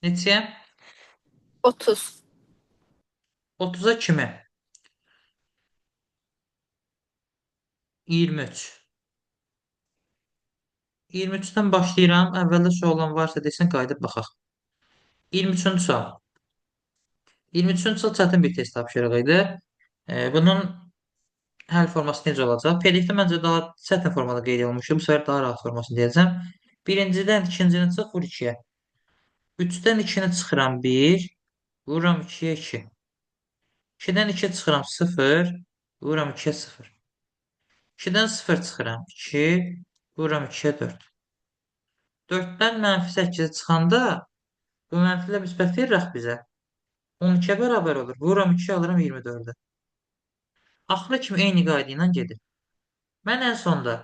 Neçəyə? 30. 30-a kimi? 23. 23-dən başlayıram. Əvvəldə sual varsa desin, qayıdıb baxaq. 23-cü sual. 23-cü sual çətin bir test tapşırığı idi. Bunun həll forması necə olacaq? PDF-də məncə daha çətin formada qeyd olunmuşdu. Bu səfər daha rahat formasını deyəcəm. Birincidən ikincini çıx, vur 2-yə. 3-dən 2-ni çıxıram 1, vururam 2-yə 2. 2-dən 2 çıxıram 0, vururam 2-yə 0. 2-dən 0 çıxıram 2, vururam 2-yə 4. 4-dən -8 çıxanda bu mənfi ilə müsbət verir axı bizə. 12-yə bərabər olur. Vururam 2, alıram 24-ü. Axıra kimi eyni qayda ilə gedir. Mən ən sonda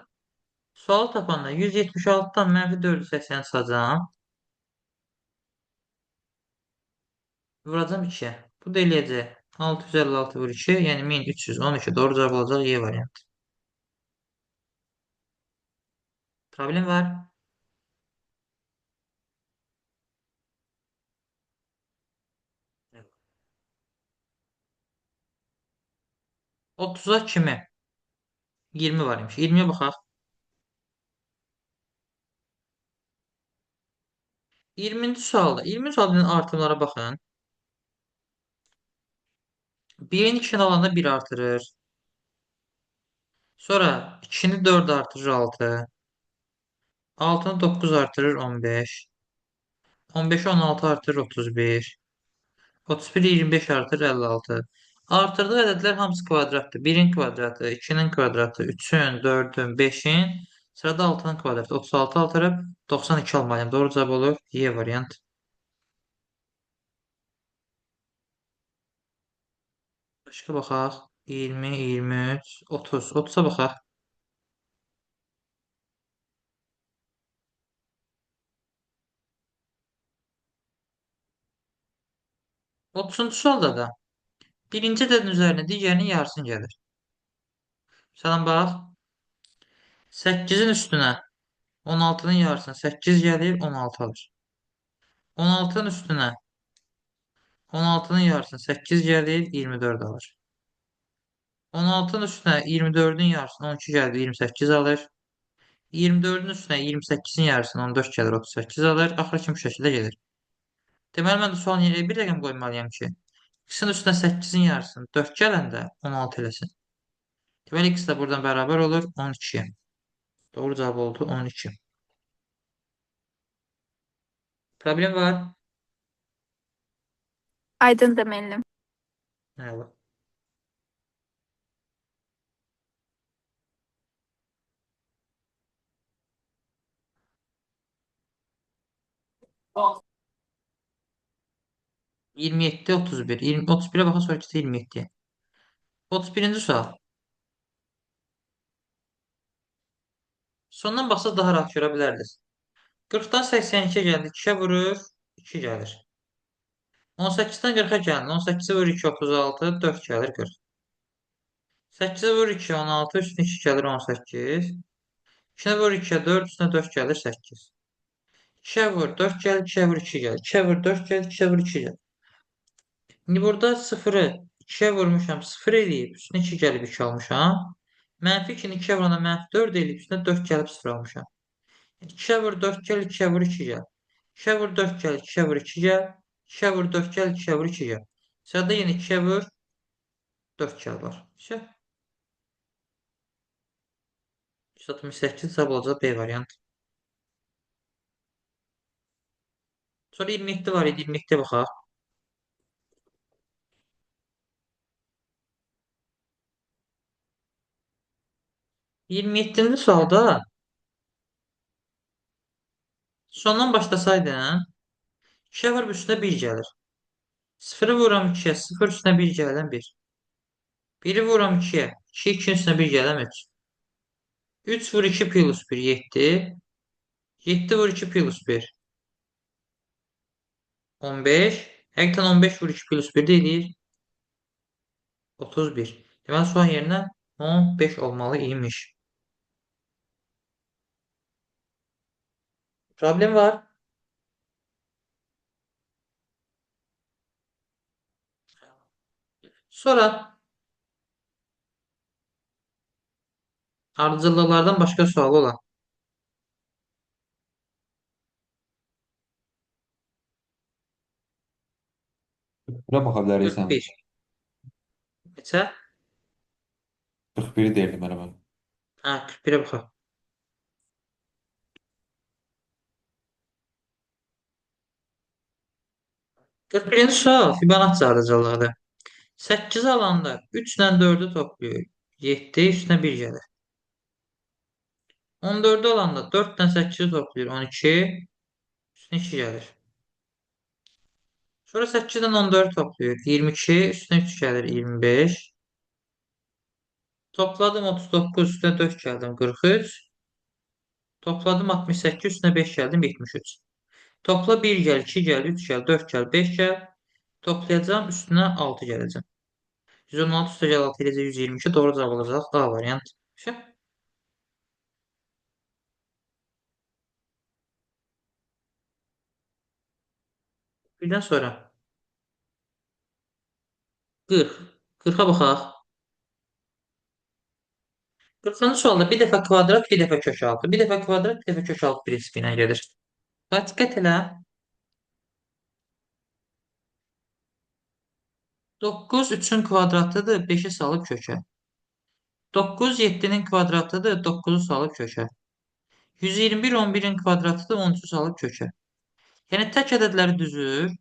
sualı tapanda 176-dan -480 çıxacağam. Vuracam 2-yə. Bu da eləyəcək. 656 vur 2, yəni 1312. Doğru cavab olacaq Y variantı. Problem var. 30-a kimi? 20 var imiş. 20-yə baxaq. 20-ci sualda. 20-ci sualın artımlara baxın. 1-in 2-ni alanda 1 artırır. Sonra 2-ni 4 artırır 6. 6-nı 9 artırır 15. 15'i 16 artırır 31. 31 25 artırır 56. Artırdığı ədədlər hamısı kvadratdır. 1-in kvadratı, 2-nin kvadratı, 3-ün, 4-ün, 5-in, sırada 6-nın kvadratı. 36 artırıb 92 almalıyım. Doğru cavab olur. Y variant. Başqa baxaq. 20, 23, 30. 30-a baxaq. 30-cu sualda da birinci ədədin üzərinə digərinin yarısını gəlir. Məsələn, bax. 8-in üstünə 16-nın yarısına 8 gəlir, 16 alır. 16-nın üstünə 16-nın yarısına 8 gəlir, 24 alır. 16-nın üstünə 24-ün yarısına 12 gəlir, 28 alır. 24-ün üstünə 28-in yarısına 14 gəlir, 38 alır. Axıra kimi bu şəkildə gedir. Deməli, mən də sualın yerine bir rəqəm qoymalıyam ki, x-in üstünə 8-in yarısını 4 gələndə 16 eləsin. Deməli, x də buradan bərabər olur 12-yə. Doğru cavab oldu 12. Problem var. Aydındır müəllim. Əla. 27, 31. 20, 31'e bakın sonraki 27. 31. sual. Sondan baksa daha rahat görə bilərdiniz. 40-dan 82-yə gəldi. 2-yə vurur. 2 gəlir. 18-dən 40-a gəldi. 18-ə vurur 2, 36. 4 gəlir 40. 8-ə vurur 2, 16. Üstünə 2 gəlir 18. 2-nə vurur 2-yə 4. Üstünə 4 gəlir 8. 2-yə vur 4 gəlir. 2-yə vur 2 gəlir. 2-yə vur 4 gəlir. 2-yə vur 2 gəlir. İndi burada 0-ı 2-yə vurmuşam. 0 eləyib. Üstünə 2 gəlib 2 almışam. Mənfi 2-ni 2-yə vuranda mənfi 4 eləyib. Üstünə 4 gəlib 0 almışam. 2'ye vur 4 gel, 2'ye vur 2 gel. 2'ye vur 4 gel, 2'ye vur 2 gel. 2'ye vur 4 gel, 2'ye vur 2 gel. Sırada yine 2'ye vur 4 gel var. Şey, 168 hesab olacaq B variant. Sonra 27 var idi, 27'ye baxaq. 27-ci sualda sondan başlasaydın 2'ye vur üstünə 1 gəlir. 0'ı vuram 2'ye, 0 üstünə 1 gələn 1. 1'i vuram 2'ye, 2 2 üstünə 1 gələn 3. 3 vur 2 plus 1 7. 7 vur 2 plus 1 15. Həqiqətən 15 vur 2 plus 1 deyil. 31. Deməli, son yerinə 15 olmalı imiş. Problem var. Sonra ardıcıllıklardan başka sualı olan. Buna baxa bilərsən. 41. Neçə? 41 deyirdim mənə mən. Hə, 41'e baxaq. 41-ci sual Fibonacci ardıcıllığıdır. 8 alanda 3 ilə 4'ü topluyor. 7 üstüne 1 gelir. 14'ü alanda 4 ilə 8'i topluyor. 12 üstüne 2 gelir. Sonra 8'den 14'ü topluyor. 22 üstüne 3 gelir. 25. Topladım 39 üstüne 4 geldim. 43. Topladım 68 üstüne 5 geldim. 73. Topla 1 gel, 2 gel, 3 gel, 4 gel, 5 gel. Toplayacağım üstüne 6 geleceğim. 116 üstə gəl 6 eləcək 122. Doğru cavab olacaq. A variant. Şey, birdən sonra 40. 40'a baxaq. 40-cı sualda bir dəfə kvadrat, bir dəfə kök altı. Bir dəfə kvadrat, bir dəfə kök altı prinsipi ilə gedir. Bax, diqqət elə. 9 3'ün kvadratıdır, 5'i salıb kökə. 9 7'nin kvadratıdır, 9'u salıb kökə. 121 11'in kvadratıdır, 13'ü salıb kökə. Yəni tək ədədləri düzür.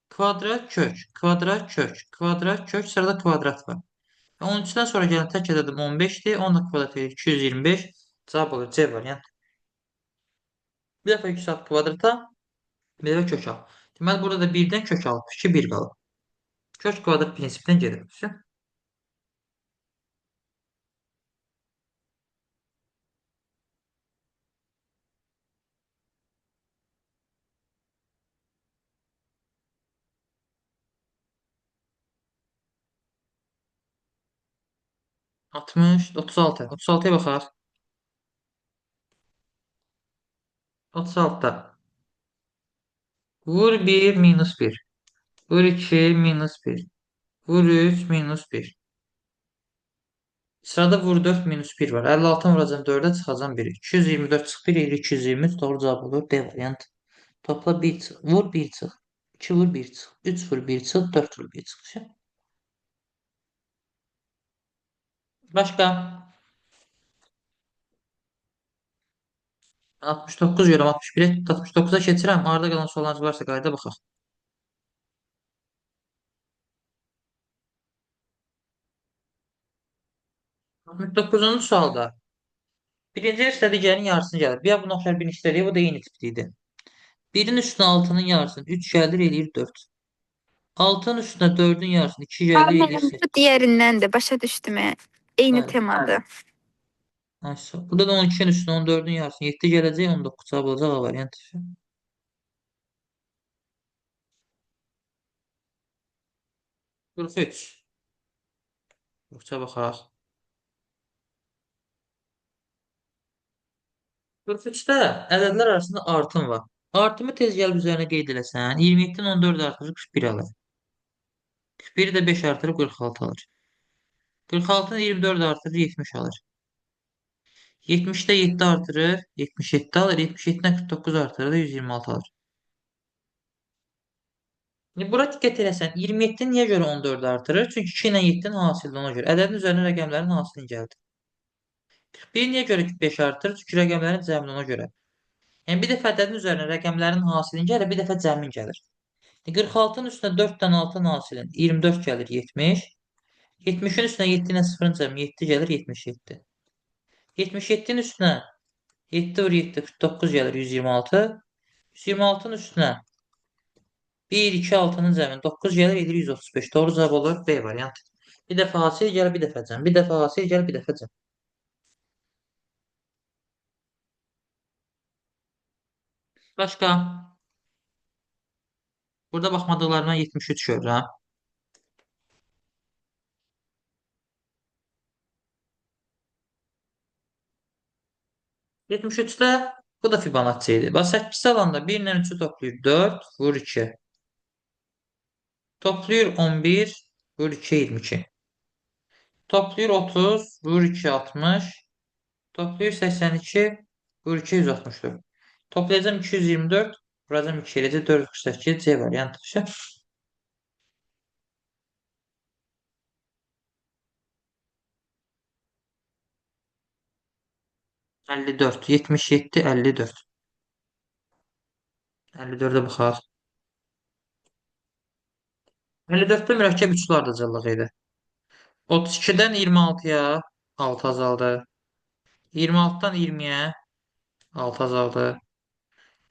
Kvadrat kök, kvadrat kök, kvadrat kök, sırada kvadrat var. 13'den sonra gelen tek ededim 15'ti. 10'la kvadrat edir 225. Cevap olur C variant. Bir defa yükselt kvadrata, bir defa kök al. Deməli burada da 1'dən kök al, 2 1 qalır. Kök kvadrat prinsipindən gedir. 60, 36. 36'ya baxaq. 36'da. Vur 1 minus 1. Vur 2 minus 1. Vur 3 minus 1. Sırada vur 4 minus 1 var. 56'dan vuracağım 4'e çıxacağım 1. 224 çıx 1 edir 223. Doğru cavab olur D variant. Topla 1 çıx. Vur 1 çıx. 2 vur 1 çıx. 3 vur 1 çıx. 4 vur 1 çıx. Başka. 69 görəm 61'e 69'a keçirəm. Arada qalan suallarınız varsa qayda baxaq. 69-cu sualda birinci istədiyi gəlin yarısını gəlir. Bir bu nöqtələr birinci istədiyi bu da eyni tipli. 1'in üstüne 6'nın yarısını 3 gəlir eləyir 4. 6'nın üstüne 4'ün yarısını 2 gəlir eləyir Benim bu 8. diğerinden de başa düştüm. Aynı Bəli. temada. Ayşə. Burada da 12'nin üstüne 14'ün yarısını 7 gələcək 19 cavab olacaq A variant. 43. Yoxsa baxaq. 43'te ədədlər arasında artım var. Artımı tez gəlib üzərinə qeyd eləsən. 27'dən 14 artırır 41 alır. 41'i də 5 artırıb 46 alır. 46'dan 24 artırır 70 alır. 70'de 7 artırır 77 alır. 77'den 49 artırır da 126 alır. Şimdi bura diqqət eləsən 27 niyə görə 14 artırır? Çünki 2 ilə 7'nin hasilini ona görə. Ədədin üzərində rəqəmlərin hasilini gəldi. 41 niyə görə 5 artırır? Çünki rəqəmlərin cəmini ona görə. Yəni bir dəfə ədədin üzərinə rəqəmlərin hasilini gəlir, bir dəfə cəmin gəlir. 46'nın üstüne 4'ten 6'nın hasilin 24 gəlir 70. 70'in üstüne 7 ilə 0'ın cəmi 7 gəlir 77. 77'nin üstüne 7 vur 7 49 gəlir 126. 126'nın üstüne 1 2 6'nın cəmi 9 gəlir edir 135. Doğru cavab olur B variant. Bir dəfə hasil gəl, bir dəfə cəm. Bir dəfə hasil gəl, bir dəfə cəm. Başqa. Burada baxmadıqlarından 73 görürəm. 73'te bu da Fibonacci'ydi. Bax 8 alanda 1 ilə 3'ü toplayır 4 vur 2. Toplayır 11 Vur 2 22. Toplayır 30. Vur 2 60. Toplayır 82. Vur 2 164. Toplayacağım 224. Vuracağım 2 eləcə 448. C variantı düşer. 54. 77 54. 54'e baxaq. 54'te mürəkkəb üçlü ardıcıllıq idi. 32'den 26'ya 6 azaldı. 26'dan 20'ye 6 azaldı.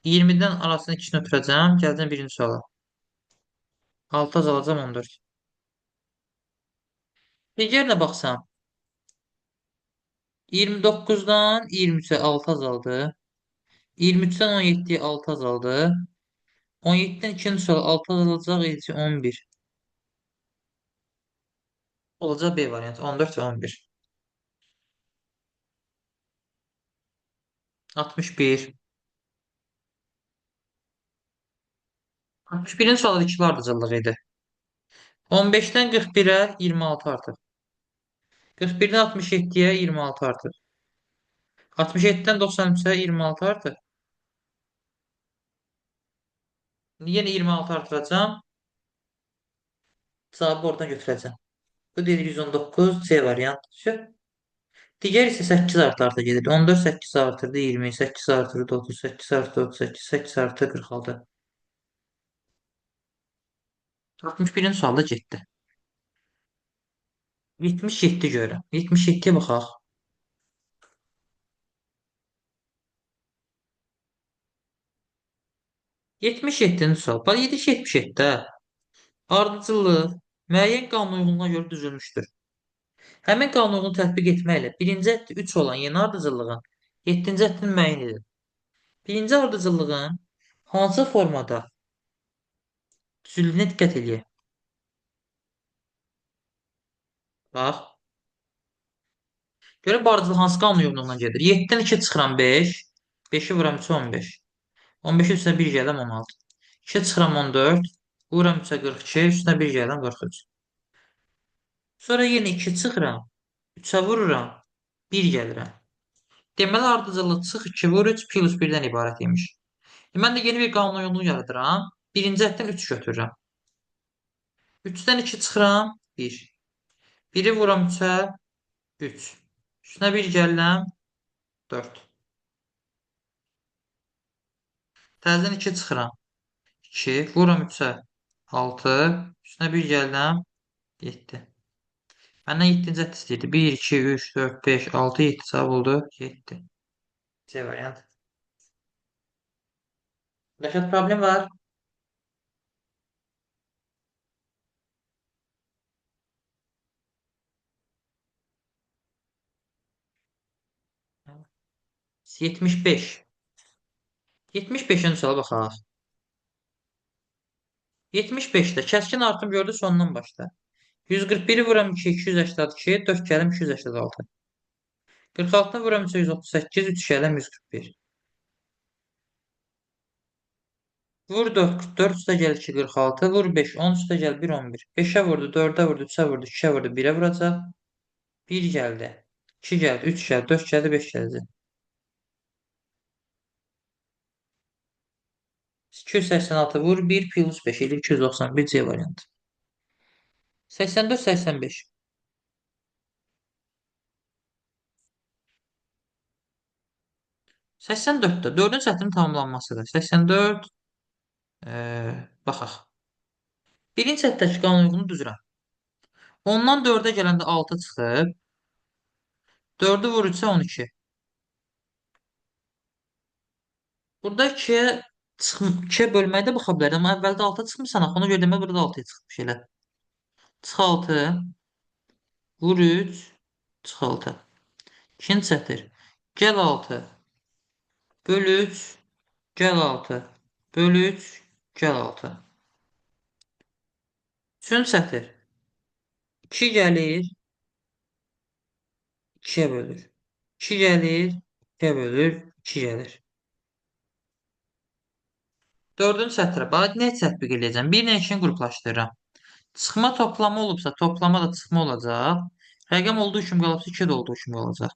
20'den arasını 2 ötürəcəm. Gələcəm birinci suala. 6 azalacam 14. Digərinə baxsam. 29'dan 23'e 6 azaldı. 23'ten 17'ye 6 azaldı. 17'den ikinci suala 6 azalacaq. Elçi 11. Olacaq B variantı. 14 ve 11. 61. 61'in sualı ikili ardıcıllıq idi. 15'ten 41'e 26 artır. 41'den 67'ye 26 artır. 67'den 93'e 26 artır. Yine 26 artıracağım. Cevabı oradan götürəcəm. Bu deyir 119 C variantı. Diğer ise 8 artı artı gelir. 14 8 artırdı 20, 8 artırdı 30, 8 artı 38, 8 artı 46. 61'in sualda getdi. 77 görürəm. 77'ye baxaq. 77-ci sual. Bax 77-də ardıcıllıq müəyyən qanuna uyğunluğa görə düzülmüşdür. Həmin qanunu tətbiq etməklə birinci əddi 3 olan yeni ardıcıllığın 7-ci əddini müəyyən edin. Birinci ardıcıllığın hansı formada düzüldüyünə diqqət edin. Bax. Görün bu ardıcıllıq hansı qanun uyğunluğundan gedir. 7-dən 2 çıxıram 5. 5'i vuram 3'e 15. 15'in üstünə 1 gələm 16. 2 çıxıram 14. Vuram 3'e 42. Üstünə 1 gələm 43. Sonra yenə 2 çıxıram. 3'e vururam. 1 gəlirəm. Deməli ardıcıllıq çıx 2 vur 3 plus 1-dən ibarət imiş. Mən də yeni bir qanun uyğunluğu yaradıram. Birinci əddən 3 götürürəm. 3'dən 2 çıxıram 1. 1'i vuram 3'e 3. Üstünə 1 gəlirəm 4. Təzədən 2 çıxıram 2. Vuram 3'e 6. Üstünə 1 gəlirəm 7. Məndən 7-ci ədd istəyirdi. 1, 2, 3, 4, 5, 6, 7 cavab oldu 7. C variant. Rəşad problem var. Yetmiş beş. 75-ci suala baxaq. 75'te kəskin artım gördü sondan başla. 141'i vuram 2, 282, 4 gələm 286. 46'ını vuram 3, 138, 3 gələm 141. Vur 4, 44, üstə gəl 2, 46, vur 5, 10, üstə gəl 1, 11. 5'e vurdu, 4'e vurdu, 3'e vurdu, 2'ye vurdu, 1'e vuracaq. 1 gəldi, 2 gəldi, 3 gəldi, 4 gəldi, 5 gəldi. 286 vur 1 plus 5 elə 291 C variantı. 84 85. 84'te 4'ün sətrinin tamamlanmasıdır. 84 baxaq. Birinci səthdəki qanun uyğunu düzürəm. Ondan 4'ə gələndə 6 çıxıb. 4'ü vur 3'ə 12. Burada 2'yə bölməkdə baxa bilərəm. Amma əvvəldə 6 çıxmışsan. Ona görə demək burada 6'ya çıxmış elə. Çıx 6. Vur 3. Çıx 6. İkinci sətr. Gəl 6. Böl 3. Gəl 6. Böl 3. Gəl 6. Üçüncü sətr. 2 gəlir. 2'ye bölür. 2 gəlir. 2'ye bölür. 2 gəlir. Dördüncü sətrə. Bax, nə tətbiq edəcəm? 1 ilə 2-ni qruplaşdırıram. Çıxma toplama olubsa, toplama da çıxma olacaq. Rəqəm olduğu kimi qalıbsa, 2 də olduğu kimi qalacaq.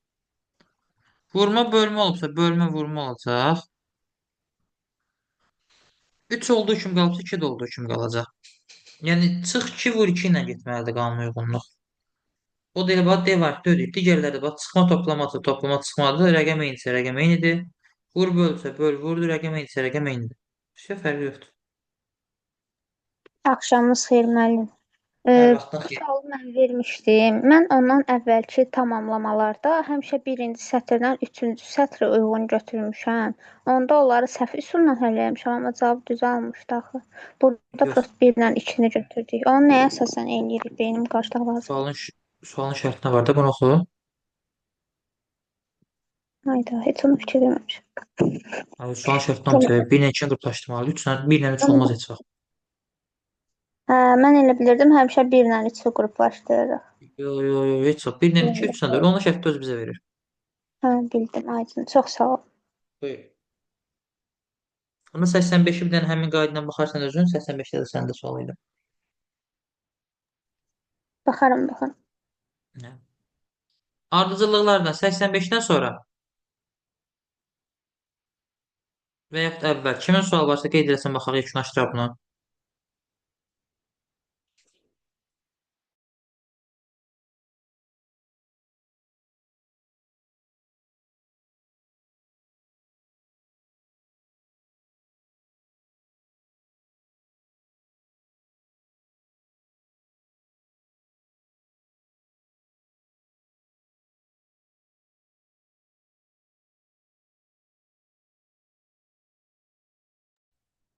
Vurma bölmə olubsa, bölmə vurma olacaq. 3 olduğu kimi qalıbsa, 2 də olduğu kimi qalacaq. Yəni çıx 2 vur 2 ilə getməlidir qanun uyğunluq. O da elə bax D var, ödəyib. Digərləri də bax çıxma toplamadır, toplama çıxmadır. Rəqəm eynisə rəqəm eynidir. Vur bölsə böl vurdur, rəqəm eynisə rəqəm eynidir. Bir şey fərqi yoxdur. Axşamınız xeyir müəllim. Hər Ee, vaxtdan Bu xeyir. sualı mən vermişdim. Mən ondan əvvəlki tamamlamalarda həmişə birinci sətirdən üçüncü sətrə uyğun götürmüşəm. Onda onları səhv üsulla həlləmişəm, amma cavab düz almışdı axı. Burada Yox. prosta 1 ilə 2-ni götürdük. Onu nəyə əsasən eləyirik? Beynim qarışıq lazım. Sualın şərtinə var da bunu oxu. Hayda, heç onu fikir verməmişəm. Abi, sualın şərtinə Tamam. oxu. 1 ilə 2-ni qruplaşdırmalı. 3 ilə 1 ilə 3 olmaz heç vaxt. Mən elə bilirdim, həmişə 1 ilə 3-ü qruplaşdırırıq. Yo yo yo heç vaxt. 1 ilə 2 3 ilə 4. Onun şərti öz bizə verir. Hə, bildim, aydın. Çox sağ ol. Buyur. Ama 85'i bir dənə həmin qaydadan baxarsan özün 85'də də səndə sual idi. Baxaram, baxın. Hə. Ardıcıllıqlardan 85-dən sonra və yaxud əvvəl kimin sual varsa qeyd eləsən baxaq yekunlaşdıraq bunu.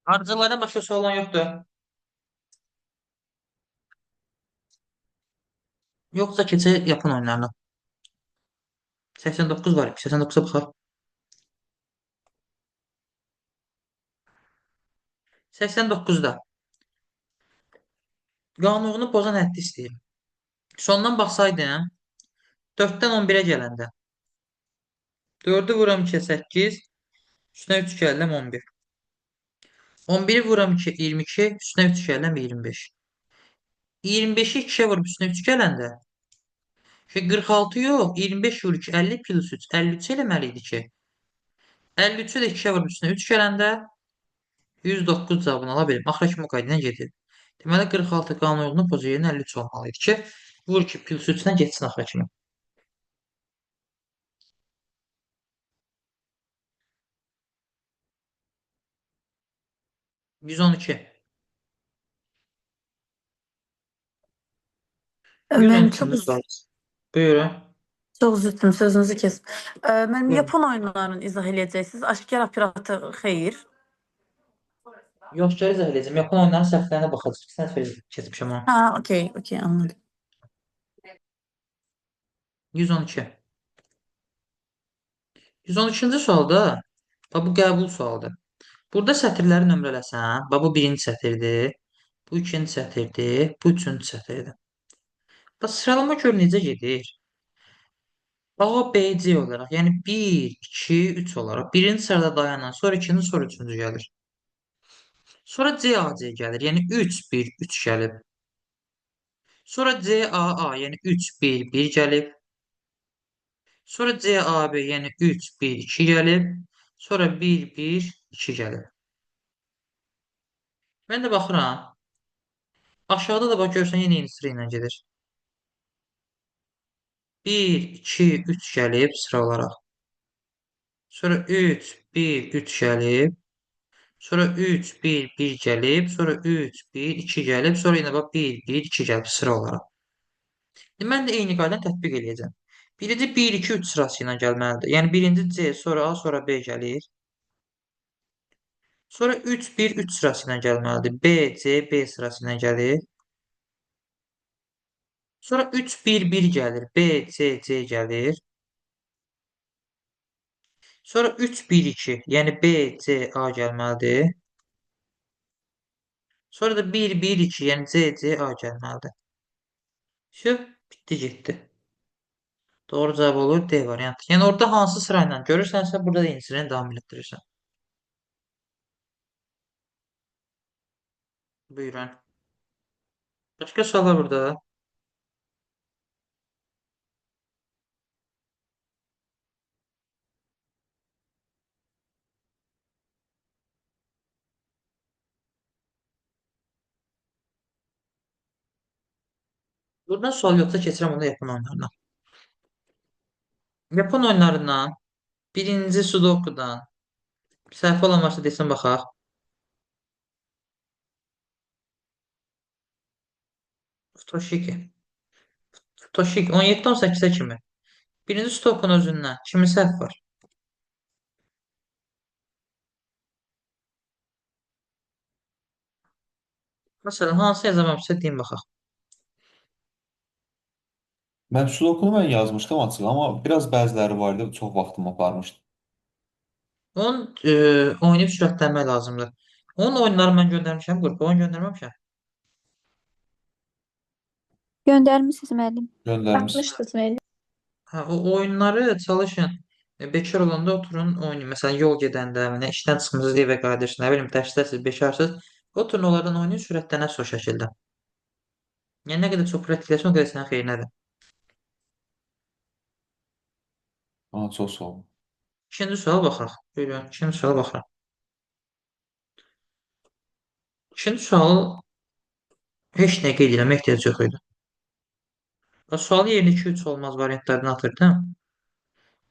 Ardıcıllardan başqa sual olan yoxdur. Yoxsa keçək yapın oyunlarına. 89 var. 89'a baxaq. 89'da qanunu pozan həddi istəyir. Sondan baxsaydın 4-dən 11-ə gələndə 4'ü vuram 2'ye 8, üstünə 3 gəldim 11. 11'i vuram 2 22, üstünə 3 gəldim 25. 25'i 2'ye vurup üstüne 3 gələndə 46 yox, 25 vur 2, 50 plus 3, 53 eləməliydi ki. 53'ü də 2'ye vurup üstüne 3 gələndə 109 cavabını ala bilim. Axıra kimi o qayda ilə gedir. Deməli 46 qanun yolunu pozur yerinə 53 olmalıydı ki, vur ki plus 3-dən getsin axıra kimi. 112. Benim çok 112-ci sual. Buyurun. çok üzüldüm sözünüzü kes. Benim Buyurun. Yapon oyunlarını izah edeceksiniz. Aşkar operatör xeyir. Yox, gəl izah edəcəm. Yapon oyunların səhvlərinə baxacaq. Sən keçmişəm onu. Ha, okey anladım. 112. 112-ci sualda bax, bu qəbul sualıdır. Burada sətirləri nömrələsən. Bax, bu birinci sətirdir. Bu ikinci sətirdir. Bu üçüncü sətirdir. Bax, sıralama gör necə gedir. A, B, C olaraq. Yəni 1, 2, 3 olaraq. Birinci sırada dayanan, sonra ikinci, sonra üçüncü gəlir. Sonra C, A, C gəlir. Yəni 3, 1, 3 gəlib. Sonra C, A, A, yəni 3, 1, 1 gəlib. Sonra C, A, B, yəni 3, 1, 2 gəlib. Sonra 1, 1, 2 gəlib. Mən də baxıram. Aşağıda da bax görsən yenə eyni sıra ilə gedir. 1, 2, 3 gəlib sıra olaraq. Sonra 3, 1, 3 gəlib. Sonra 3, 1, 1 gəlib. Sonra 3, 1, 2 gəlib. Sonra yenə bax 1, 1, 2 gəlib sıra olaraq. Mən də eyni qaydanı tətbiq edəcəm. Birinci 1, 2, 3 sırası ilə gəlməlidir. Yəni birinci C, sonra A, sonra B gəlir. Sonra 3, 1, 3 sırası ilə gəlməlidir. B, C, B sırası ilə gəlir. Sonra 3, 1, 1 gəlir. B, C, C gəlir. Sonra 3, 1, 2, yəni B, C, A gəlməlidir. Sonra da 1, 1, 2, yəni C, C, A gəlməlidir. Şu, bitdi, getdi. Doğru cavab olur D variantı. Yəni orada hansı sırayla görürsənsə, burada da eyni sırayla davam etdirirsən. Buyurun. Başka sual var burada. Buradan sual yoksa keçirəm onu Yapon oyunlarına. Yapon oyunlarından birinci Sudoku'dan səhv olan varsa desin baxaq. Futoshiki. Futoshiki 17-18'e kimi. Birinci Sudoku'nun özündən kimin səhv var? Məsələn, hansı yazamamışsa deyin baxaq. Ben Sudoku'nu ben yazmıştım açık ama biraz bəziləri var idi. Çox vaxtımı aparmışdı. Onun oynayıb sürətlənmək lazımdır. Onun oyunları mən göndərmişəm qrupa, oyun göndərməmişəm. Göndərmisiniz müəllim. Göndermiş. Atmışdınız müəllim. Hə, o oyunları çalışın. Bekar olanda oturun oynayın. Məsələn, yol gedəndə, nə işdən çıxmısınız, evə qayıdırsınız, nə bilim, dərsdəsiz, bekarsınız. Oturun onlardan oynayın, sürətlənəsiz o şəkildə. Yəni nə qədər çox praktikləşsən, o qədər sənin xeyrinədir. Ona çox sağ olun. İkinci suala baxaq. Buyurun, ikinci suala baxaq. İkinci sual heç nə qeyd eləmək ehtiyac yox idi. Və sualı yerinə 2-3 olmaz variantlardan atırdım.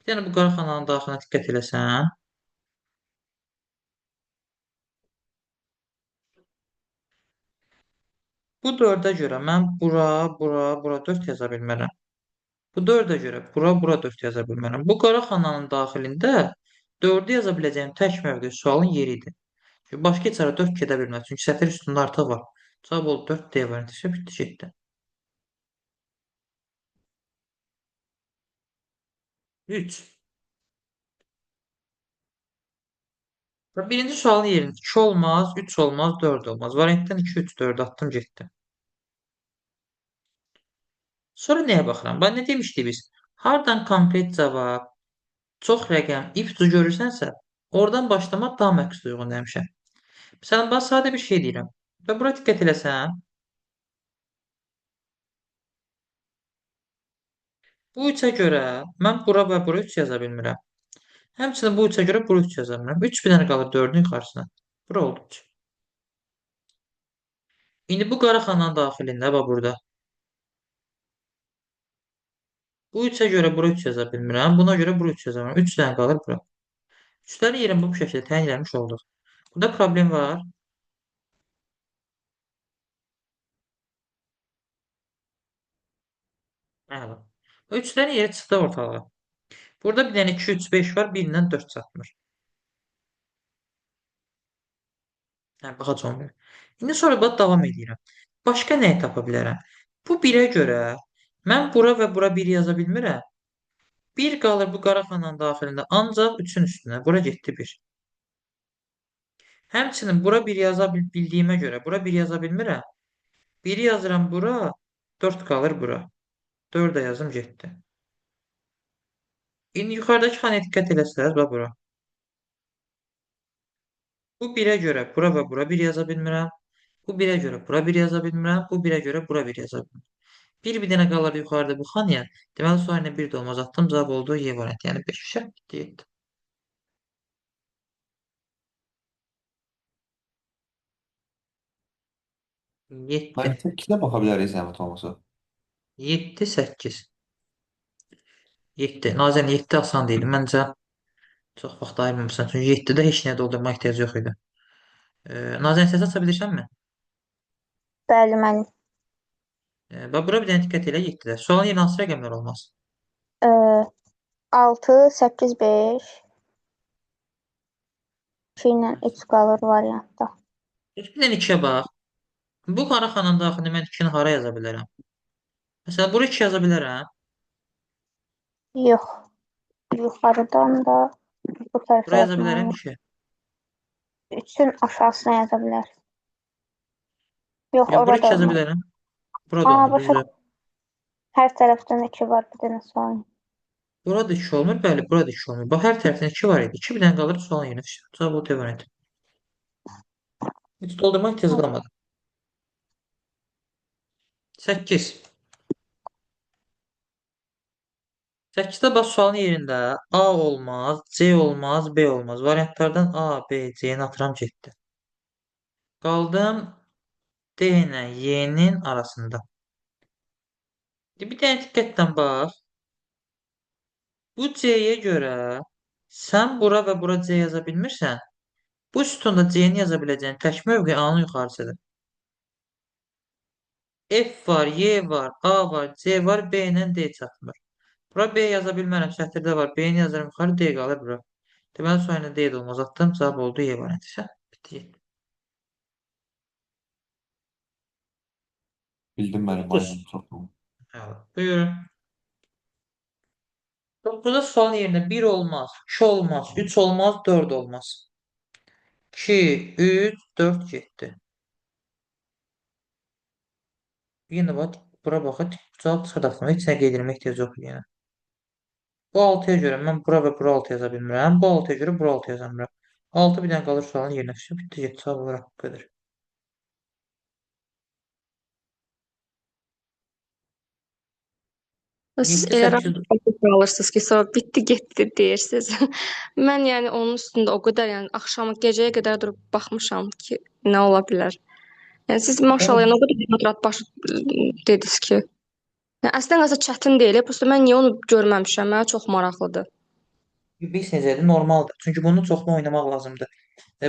Bir dənə bu qaraxananın daxilinə diqqət eləsən. Bu 4-ə görə mən bura, bura, bura 4 yaza bilmərəm. Bu 4-ə görə bura, bura 4 yaza bilmərəm. Bu qaraxananın daxilində 4-ü yaza biləcəyim tək mövqe sualın yeridir. Çünki başqa heç ara 4 gedə bilməz. Çünki sətr üstündə artıq var. Cavab oldu 4 D variantı. Bitdi, getdi. 3. Və birinci sualın yerində 2 olmaz, 3 olmaz, 4 olmaz. Variantdan 2, 3, 4 attım, getdi. Sonra nəyə baxıram? Bax, nə demişdik biz? Hardan konkret cavab, çox rəqəm, ipucu görürsənsə, oradan başlamaq daha məqsud uyğun həmişə. Məsələn, bax, sadə bir şey deyirəm. Və bura diqqət eləsən, bu 3-ə görə mən bura və bura 3 yaza bilmirəm. Həmçinin bu 3-ə görə bura 3 yaza bilmirəm. 3 bir dənə qalır 4-ün yuxarısına. Bura oldu 3. İndi bu qaraxananın daxilində, bax burada. Bu 3-ə görə bura 3 yaza bilmirəm. Buna görə bura 3 yaza bilmirəm. 3 dənə qalır bura. 3-lərin yerini bu şəkildə təyin eləmiş olduq. Burada problem var. Əla. 3-lərin yeri çıxdı ortalığa. Burada bir dənə 2, 3, 5 var. Birindən 4 çatmır. Hə, baxacağım bir. İndi sonra bax davam edirəm. Başqa nəyi tapa bilərəm? Bu 1-ə görə mən bura və bura 1 yaza bilmirəm. 1 qalır bu qaraxananın daxilində ancaq 3-ün üstünə. Bura getdi 1. Həmçinin bura 1 yaza bildiyimə görə bura 1 yaza bilmirəm. 1-i yazıram bura, 4 qalır bura. 4 də yazım getdi. İndi yuxarıdakı xanaya diqqət eləsəz, bax bura. Bu 1-ə görə bura və bura 1 yaza bilmirəm. Bu 1-ə görə bura 1 yaza bilmirəm. Bu 1-ə görə bura 1 yaza bilmirəm. Bir dənə qalır yuxarıda bu xanaya. Deməli, sonra 1 də olmaz. Atdım, cavab oldu Y variantı. Yəni 5 şərt bitdi, getdi. 7. Ben təklə baxa bilərik zəhmət olmasa. 7, 8. 7. Nazən 7 asan deyil. Məncə çox vaxt ayırmamısan. Çünki 7-də heç nəyə doldurma ehtiyac yox idi. Nazən səs aça bilirsənmi? Bəli, müəllim. Bax, bura bir dənə diqqət elə 7-də. Sualın yerinə hansı rəqəmlər olmaz? 6, 8, 5. 2 ilə 3 qalır variantda. Bir dənə 2-yə bax. Bu qaraxananın daxilində mən 2-ni hara yaza bilərəm? Məsələn, bura 2 yaza bilərəm. Yox. Yuxarıdan da bu tərəfə Bura yaza bilərəm yazmalıyıq. 2. 3-ün aşağısına yaza bilər. Yox, Yəni, bura 2 orada yaza olmaz. bilərəm. Burada Aa, olmur, başa düzdür. hər tərəfdən 2 var, bir dənə sual. Burada 2 olmur, bəli, burada 2 olmur. Bax, hər tərəfdən 2 var idi. 2 bir dənə qalır, sualın yerinə düşür. Cavab o variantı. Heç doldurmaq ehtiyac qalmadı. 8. 8'də baş sualın yerində A olmaz, C olmaz, B olmaz. Variantlardan A, B, C-ni atıram getdi. Qaldım D ilə Y-nin arasında. Bir dənə diqqətlə bax. Bu C-yə görə sən bura və bura C yaza bilmirsən. Bu sütunda C-ni yaza biləcəyin tək mövqe A-nın yuxarısıdır. F var, Y var, A var, C var, B ilə D çatmır. Bura B yaza bilmərəm. Sətirdə var. B-ni yazarım yuxarı, D qalır bura. Deməli, sonuna D də olmaz. Atdım. Cavab oldu Y variantı. Bitti. Bildim benim 9. aynen çok doğru. Evet. Buyurun. 9'da sualın yerine 1 olmaz, 2 olmaz, 3 olmaz, 4 olmaz. 2, 3, 4 getdi. Yenə bax, bura baxın. Cavab çıxır axlıma. Heç nə qeyd etmək ehtiyac yox yenə. Bu 6'ya görə mən bura və bura 6 yaza bilmirəm. Bu 6'ya görə bura 6 yaza bilmirəm. 6 bir dənə qalır sualın yerinə düşür. Bitdi, getdi. Cavab olaraq bu qədər. Siz 7, elə 8, rahat alırsınız ki, sonra bitdi getdi deyirsiniz. Mən yəni onun üstündə o qədər yəni axşamı gecəyə qədər durub baxmışam ki, nə ola bilər. Yəni siz maşallah yəni o qədər rahat başı dediniz ki. Yəni, əslində aslında çətin deyil. Prosta mən niyə onu görməmişəm? Mənə çox maraqlıdır. bir necədir? Normaldır. Çünki bunu çoxlu oynamaq lazımdır.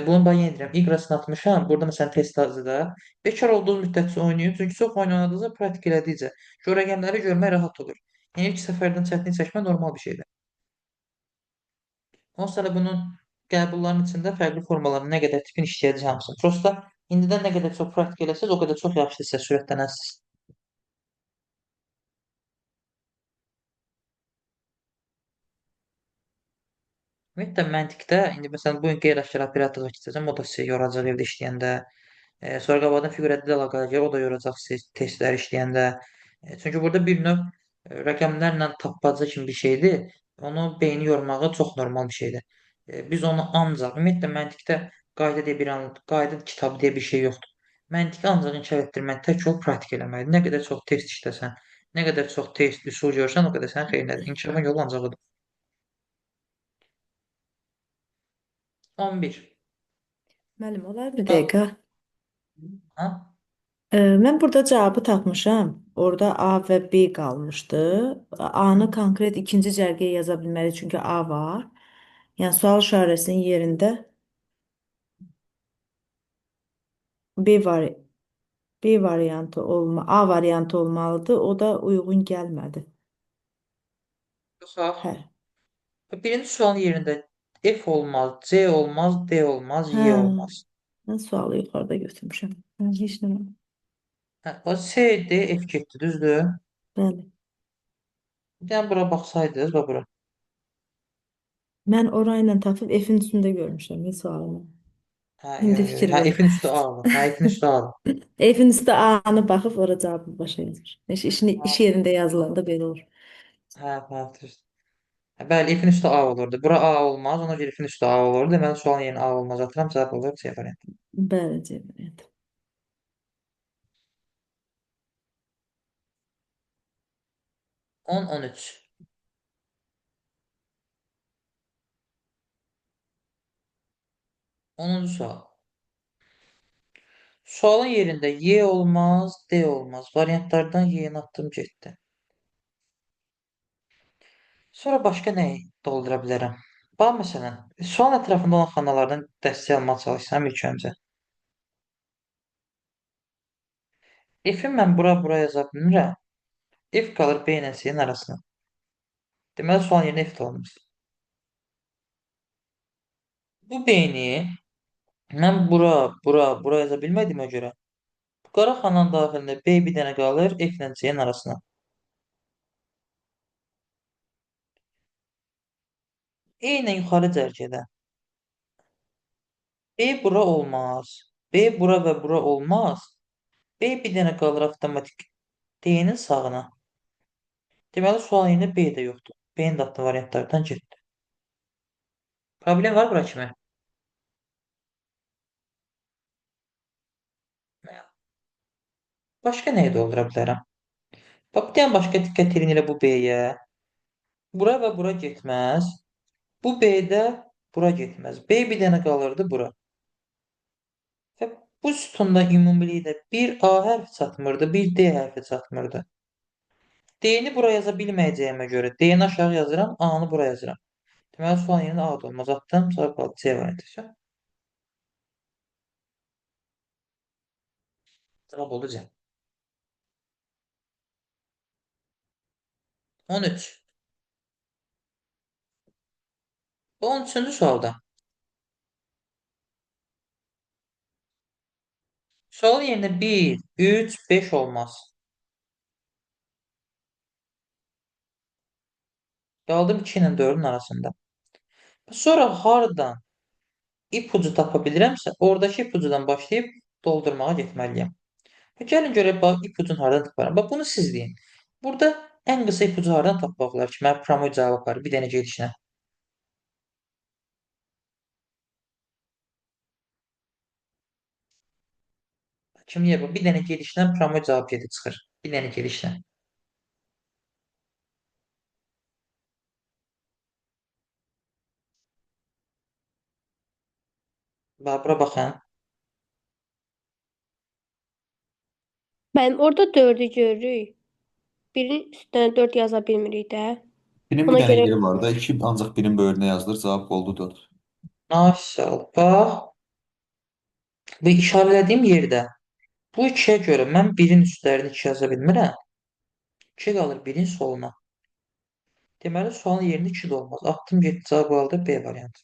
Bunu ben yenə deyirəm. İqrasını atmışam. Burada məsələn test hazırda. Bekar olduğunuz müddətcə oynayın. Çünki çox oynadığınızda praktik elədikcə rəqəmləri görmək rahat olur. Yəni ilk səfərdən çətinlik çəkmək normal bir şeydir. Onsuz da bunun qəbulların içində fərqli formaların nə qədər tipin işləyəcək hamısını. Prosta indidən nə qədər çox praktik eləsəz, o qədər çox yaxşı sizə sürətlənəsiniz. Ümumiyyətlə məntiqdə indi məsələn bu gün qeyri-aşkar operatorluğa keçəcəm. O da sizi yoracaq evdə işləyəndə. Sonra qabaqdan fiqur ədəd əlaqələr gəlir, o da yoracaq sizi testlər işləyəndə. Çünki burada bir növ rəqəmlərlə tapmaca kimi bir şeydir. Onu beyni yormağı çox normal bir şeydir. Biz onu ancaq ümumiyyətlə məntiqdə qayda deyə qayda kitabı deyə bir şey yoxdur. Məntiqi ancaq inkişaf etdirmək tək yol praktik eləməkdir. Nə qədər çox test işləsən, nə qədər çox test, üsul görsən, o qədər sənin xeyrinədir. İnkişafın yolu ancaq odur. 11. Müəllim, olar bir Ha? dəqiqə. Ha? Mən burada cavabı tapmışam. Orada A və B qalmışdı. A-nı konkret ikinci cərgəyə yaza bilməli, çünki A var. Yəni sual işarəsinin yerində B var. B variantı A variantı olmalıdır. O da uyğun gəlmədi. Baxaq. Hə. Birinci sualın yerində F olmaz, C olmaz, D olmaz, Hə. Y olmaz. Mən sualı yuxarıda götürmüşəm. Heç nə. O C, D, F getdi, düzdür? Bəli. Bir dənə bura baxsaydınız, bax bura. Mən orayla tapıb F-in üstündə görmüşəm sualını. Hə, İndi yox, yox. fikir Hə, verin. F-in üstü A-dır. Hə, F-in üstü A-dır. F-in üstə A-nı baxıb ora cavabı başa yazır. İş yerində yazılanda belə olur. Hə, düzdür. Hə, bəli, F-in üstü A olurdu. Bura A olmaz, ona görə F-in üstü A olurdu. Deməli, sualın yerinə A olmaz atıram, cavab olur C variantı. Bəli, C variantı. 10, 13. Onuncu sual. Sualın yerində Y olmaz, D olmaz. Variantlardan Y-ni atdım, getdi. Sonra başqa nəyi doldura bilərəm? Bax, məsələn, sual ətrafında olan xanalardan dəstək almağa çalışsam ilk öncə. F-i mən bura yaza bilmirəm. F qalır B ilə C-nin arasına. Deməli, sual yerinə F də olmaz. Bu B-ni mən bura yaza bilmədiyimə görə bu qara xananın daxilində B bir dənə qalır F ilə C-nin arasına. Eynən yuxarı cərgədə. B bura olmaz. B bura və bura olmaz. B bir dənə qalır avtomatik D-nin sağına. Deməli, sual yerində B də yoxdur. B-nin də adlı variantlardan getdi. Problem var bura kimi? Başqa nəyi doldura bilərəm? Bax, bir dənə başqa diqqət edin elə bu B-yə. Bura və bura getməz. Bu B-də bura getməz. B bir dənə qalırdı bura. Və bu sütunda ümumilikdə bir A hərfi çatmırdı, bir D hərfi çatmırdı. D-ni bura yaza bilməyəcəyimə görə D-ni aşağı yazıram, A-nı bura yazıram. Deməli, sualın yerinə A da olmaz. Atdım, cavab qaldı C variantı. Cavab oldu C. 13. 13-cü sualda. Sual yerinə 1, 3, 5 olmaz. Qaldım 2 ilə 4-ün arasında. Sonra hardan ipucu tapa bilirəmsə, oradakı ipucudan başlayıb doldurmağa getməliyəm. Gəlin görək, bax, ipucunu hardan taparam. Bax, bunu siz deyin. Burada ən qısa ipucu hardan tapmaq olar ki, mənə promoy cavab aparır bir dənə gedişlə. Kim niyə bu? Bir dənə gedişlə promoy cavab gedib çıxır. Bir dənə gedişlə. Bax, bura baxın. Mənim orada 4-ü görürük. Birin üstünə 4 yaza bilmirik də. Birinin bir Ona dənə görə yeri var da, 2 ancaq birinin böyrünə yazılır. Cavab oldu 4. Nice. Bax, bu işarələdiyim yerdə bu 2-yə görə mən 1-in üstlərini 2 yaza bilmirəm. 2 qalır 1-in soluna. Deməli, sualın yerində 2 də olmaz. Atdım getdi, cavab aldı B variantı.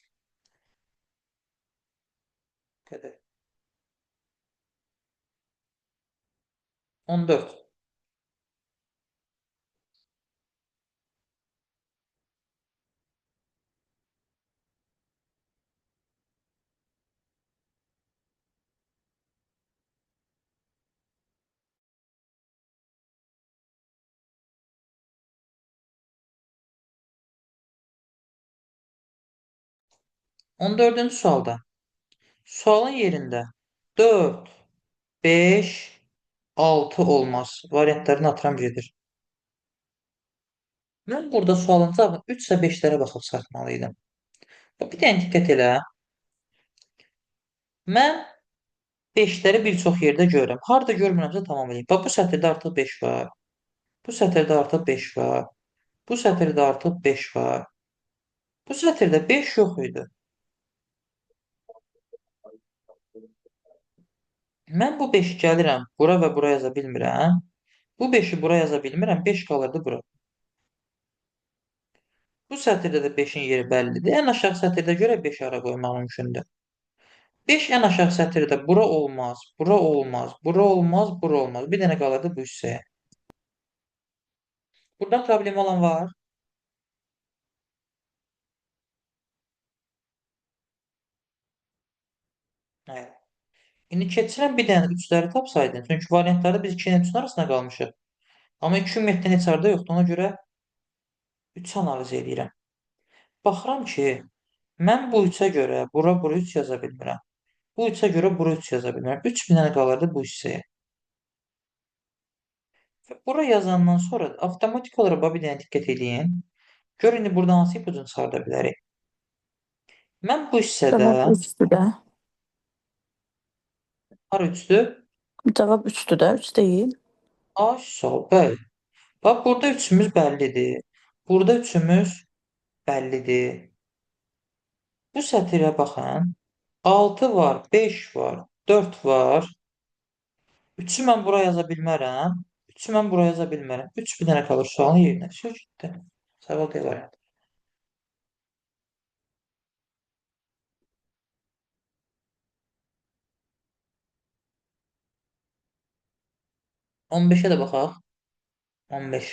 Qədər. 14. 14-cü sualda. Sualın yerində 4, 5, 6 olmaz. Variantlarını atıram gedir. Mən burada sualın cavabını 3 və 5-lərə baxıb çıxartmalıydım. Bir dənə diqqət elə. Mən 5-ləri bir çox yerdə görürəm. Harda görmürəmsə tamam eləyim. Bax, bu sətirdə artıq 5 var. Bu sətirdə artıq 5 var. Bu sətirdə artıq 5 var. Bu sətirdə 5 yox idi. Mən bu 5-i gəlirəm, bura və bura yaza bilmirəm. Bu 5-i bura yaza bilmirəm, 5 qalırdı bura. Bu sətirdə də 5-in yeri bəllidir. Ən aşağı sətirdə görə 5 ara qoymaq mümkündür. 5 ən aşağı sətirdə bura olmaz, bura olmaz, bura olmaz, bura olmaz. Bir dənə qalırdı bu hissəyə. Buradan problem olan var. Hayır. İndi keçirəm bir dənə 3-ləri tapsaydın. Çünki variantlarda biz 2 ilə 3-ün arasında qalmışıq. Amma 2 ümumiyyətlə heç arada yoxdur. Ona görə 3 analiz edirəm. Baxıram ki, mən bu 3-ə görə bura 3 yaza bilmirəm. Bu 3-ə görə bura 3 yaza bilmirəm. 3 bir dənə qalırdı bu hissəyə. Və bura yazandan sonra avtomatik olaraq bir dənə diqqət edin. Gör indi burada hansı ipucunu çıxarda bilərik. Mən bu hissədə Cavab 3-dür də. har 3-dür. Cavab 3-dür də, 3 deyil. A sol, bəli. Bax, burada 3-ümüz bəllidir. Burada 3-ümüz bəllidir. Bu sətirə baxın. 6 var, 5 var, 4 var. 3-ü mən bura yaza bilmərəm. 3-ü mən bura yaza bilmərəm. 3 bir dənə qalır sualın yerinə. Söz getdi. Savab D variantı. 15-ə də baxaq. 15.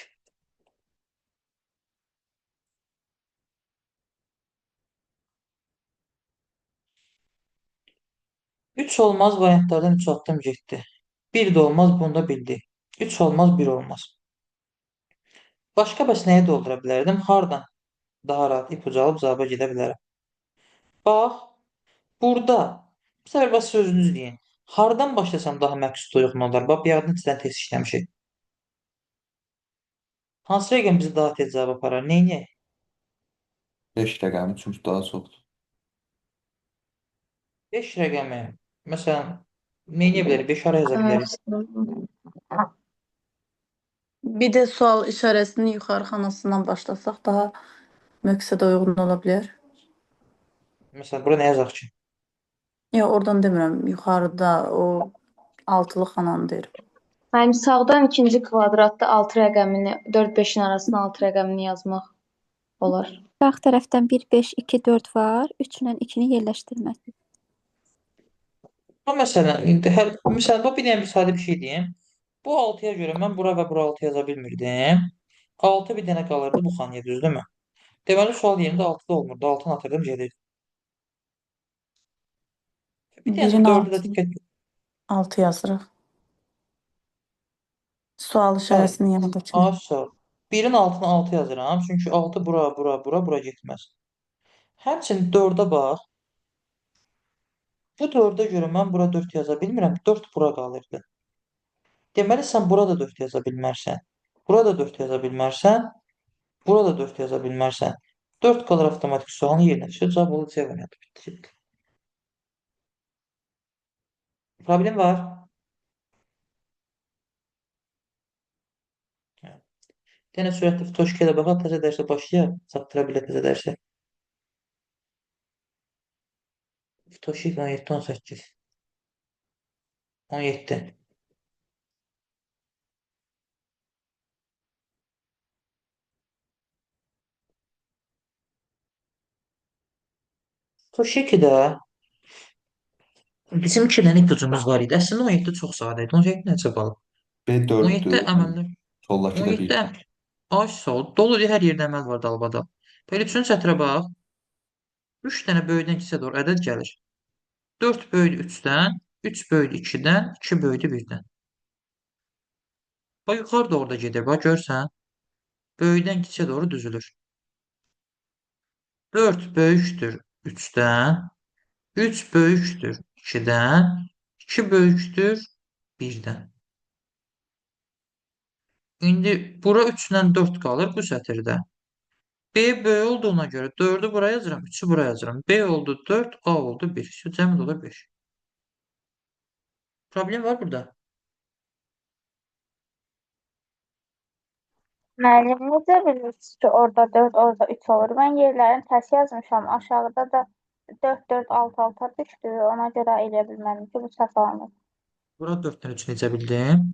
3 olmaz variantlardan 3 atdım getdi. 1 də olmaz, bunu da bildik. 3 olmaz, 1 olmaz. Başqa bəs nəyi doldura bilərdim? Hardan daha rahat ipucu alıb cavaba gedə bilərəm. Bax, burada bir səfər bax sözünüzü deyin. Hardan başlasan daha məqsud uyğun olar? Bax, bir yadın içindən test işləmişik. Hansı rəqəm bizi daha tez cavab aparar? Neyniyək? 5 rəqəmi çünki daha çoxdur. 5 rəqəmi. Məsələn, neynəyə bilərik? 5 ara yaza bilərik. Bir de sual işaresini yukarı xanasından başlasak daha məqsədə uyğun ola bilər. Məsələn, bura nə yazaq ki? Ya oradan demirəm, yuxarıda o altılı xananı deyirəm. Yəni sağdan ikinci kvadratda 6 rəqəmini, 4-5-in arasına 6 rəqəmini yazmaq olar. Sağ tərəfdən 1, 5, 2, 4 var. 3 ilə 2-ni yerləşdirmək. Bu məsələn, indi məsələn, bu bir dənə bir sadə bir şey deyim. Bu 6-ya görə mən bura və bura 6 yaza bilmirdim. 6 bir dənə qalırdı bu xanaya, düzdürmü? Deməli, sual yerində 6 da olmurdu. 6-nı atırdım gedir. Bir dənə Birin 4-ü də altı, diqqət 6 yazırıq. Sual işaresinin yanındakini. Aşağı. 1-in altına 6 yazıram. Çünki 6 bura getməz. Həmçinin 4-ə bax. Bu 4-ə görə mən bura 4 yaza bilmirəm. 4 bura qalırdı. Deməli, sən bura da 4 yaza bilmərsən. Bura da 4 yaza bilmərsən. Bura da 4 yaza bilmərsən. 4 qalır avtomatik sualın yerinə düşür. Cavab olur C variantı. Bitdi. Problem var. Hə. Yenə sürətli fitoşkədə baxaq. Təzə dərsə başlayaq. Çatdıra bilə təzə dərsə. Fitoşik 17, 18. 17. Fitoşikdə bizim 2 dənə ipucumuz var idi. Əslində 17 çox sadə idi. 17 necə qalıb? 17 B4'dür. əməllər. Soldakı da 17 1. Ay sol. Doludur, hər yerdə əməl var dalbada. Belə üçüncü sətrə bax. 3 dənə böyüdən kiçiyə doğru ədəd gəlir. 4 bölü 3-dən, 3 bölü 2-dən, 2 bölü 1-dən. Bax, yuxarı doğru da gedir. Bax, görsən. Böyüdən kiçiyə doğru düzülür. 4 böyükdür 3-dən, 3 böyükdür 2-dən, 2 böyükdür 1-dən. İndi bura 3-dən 4 qalır bu sətirdə. B böyük olduğuna görə 4-ü buraya yazıram, 3-ü buraya yazıram. B oldu 4, A oldu 1. Şu cəmi olur 5. Problem var burada. Müəllim, necə bilirsiniz ki, orada 4, orada 3 olur? Mən yerlərini tərs yazmışam. Aşağıda da 4, 4, 6, 6 düşdü. Ona görə elə bilmədim ki, bu səhv olmuş. Bura 4-dən 3 necə bildim?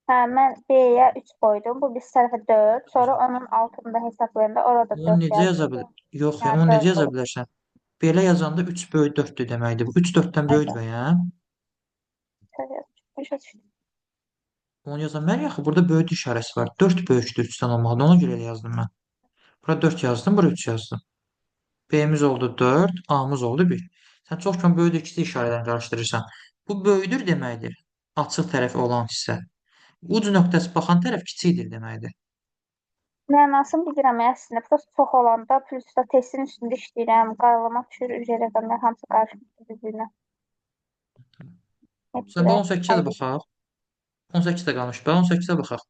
Hə, mən B-yə 3 qoydum. Bu bir tərəfə 4. Sonra onun altında hesablayanda orada Onu 4 necə yaza yazdım. bilir? Yox, ya, Yəni onu necə 4 yaza oldu. bilərsən? Belə yazanda 3 böyük 4-dür deməkdir. Bu 3 4-dən böyükdür bəyəm. Başa düşdüm. Onu yazanlar yaxı, burada böyük işarəsi var. 4 böyükdür 3-dən olmalıdır. Ona görə elə yazdım mən. Bura 4 yazdım, bura 3 yazdım. B'miz oldu 4, A'mız oldu 1. Sən çox gün böyük kiçik işarədən qarışdırırsan. Bu böyüdür deməkdir. Açıq tərəfi olan hissə. Uc nöqtəsi baxan tərəf kiçikdir deməkdir. Mənasını bilirəm əslində. Prosta çox olanda plusda testin üstündə işləyirəm. Qaralama düşür, ücə rəqəmlər hamısı qarışmışdır bir-birinə. Sən bu 18-ə də baxaq. 18 də qalmış. Bax 18-ə baxaq.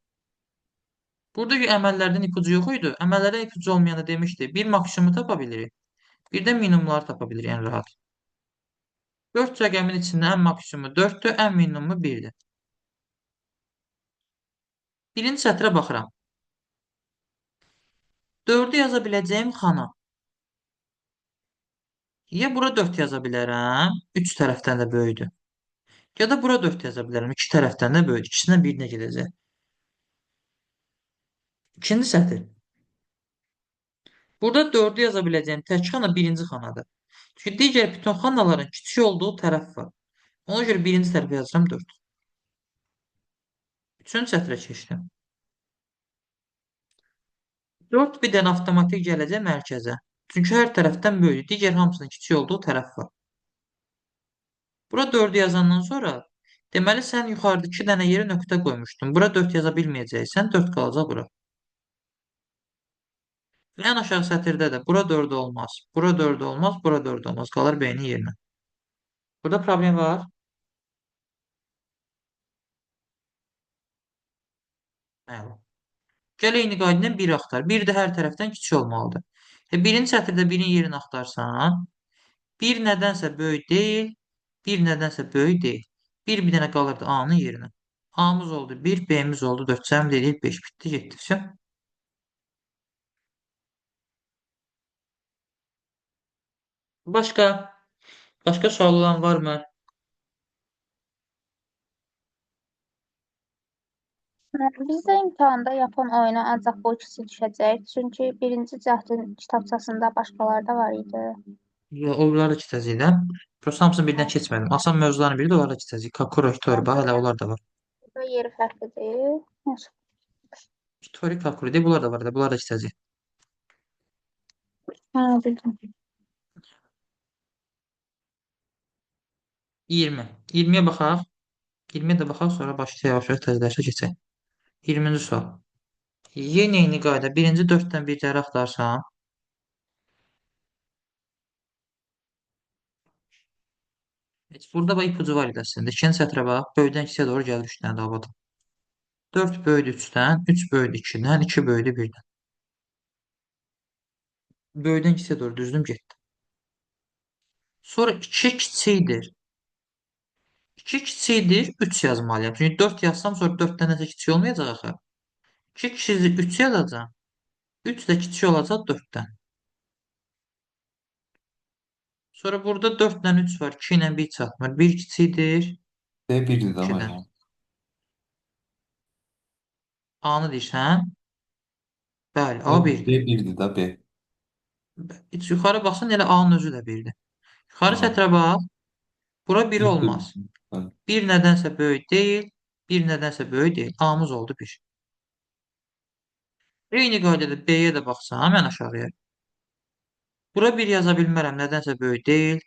Buradakı əməllərdən ipucu yox idi. Əməllərdən ipucu olmayanda demişdi. Bir maksimumu tapa bilirik. Bir də minimumları tapa bilirik ən rahat. 4 rəqəmin içində ən maksimumu 4-dür, ən minimumu 1-dir. Birinci sətrə baxıram. 4-ü yaza biləcəyim xana. Ya bura 4 yaza bilərəm, 3 tərəfdən də böyüdür. Ya da bura 4 yaza bilərəm, 2 tərəfdən də böyüdür. İkisindən birinə gedəcək. İkinci sətr. Burada 4-ü yaza biləcəyim tək xana birinci xanadır. Çünki digər bütün xanaların kiçik olduğu tərəf var. Ona görə birinci tərəfə yazıram 4. Üçüncü sətrə keçdim. 4 bir dənə avtomatik gələcək mərkəzə. Çünki hər tərəfdən böyüdür. Digər hamısının kiçik olduğu tərəf var. Bura 4-ü yazandan sonra deməli sən yuxarıda 2 dənə yerə nöqtə qoymuşdun. Bura 4 yaza bilməyəcəksən. 4 qalacaq bura. Ən aşağı sətirdə də bura 4 olmaz. Bura 4 olmaz. Bura 4 olmaz. Qalır B-nin yerinə. Burada problem var. Bəli. Gəl eyni qayda ilə 1 axtar. 1 də hər tərəfdən kiçik olmalıdır. Birinci sətirdə 1-in yerini axtarsan, 1 nədənsə böyük deyil, 1 nədənsə böyük deyil. Bir dənə qalırdı A-nın yerinə. A-mız oldu 1, B-miz oldu 4. Cəmr edirik 5. Bitdi, getdi. Vəsə. Başqa? Başqa sual olan varmı? Biz də imtahanda yapan oyuna ancaq bu ikisi düşəcək. Çünki birinci cəhdin kitabçasında başqaları da var idi. Ya, onları da keçəcəklər. Prosta hamısını birdən keçmədim. Asan mövzuların biri də onları keçəcək. Kakuro, Hitori, bax, hələ onlar da var. Burada yeri fərqlidir. Nəysə. Hitori, Kakuro deyil, bunlar da var da. Bunlar da keçəcək. Hə, bildim. 20. 20-yə baxaq. 20-yə də baxaq, sonra başlayaq yavaş-yavaş tezlərsə keçək. 20-ci sual. Yenə eyni qayda. Birinci 4-dən bir dəyər axtarsan, burada bax ipucu var idi əslində. İkinci sətrə bax. Böyüdən kiçiyə doğru gəlir 3 dənə də havada. 4 böyüdü 3-dən, 3 böyüdü 2-dən, 2 böyüdü 1-dən. Böyüdən kiçiyə doğru düzdüm getdi. Sonra 2 kiçikdir. 2 kiçikdir 3 yazmalıyam. Çünki 4 yazsam sonra 4-dən nəsə kiçik olmayacaq axı. 2 kiçikdir 3 yazacağam. 3 də kiçik olacaq 4-dən. Sonra burada 4 ilə 3 var. 2 ilə 1 çatmır. 1 kiçikdir D1-dir də 2-dən. müəllim. A-nı deyirsən? Bəli, A Yox, 1-dir. D1-dir də B. Heç yuxarı baxsan elə A-nın özü də 1-dir. Yuxarı Ha, sətrə bax. Bura 1 düzdür. olmaz. Bəli. 1 nədənsə böyük deyil. 1 nədənsə böyük deyil. A-mız oldu 1. Eyni qaydada B-yə də baxsam, həmən aşağıya. Bura 1 yaza bilmərəm. Nədənsə böyük deyil.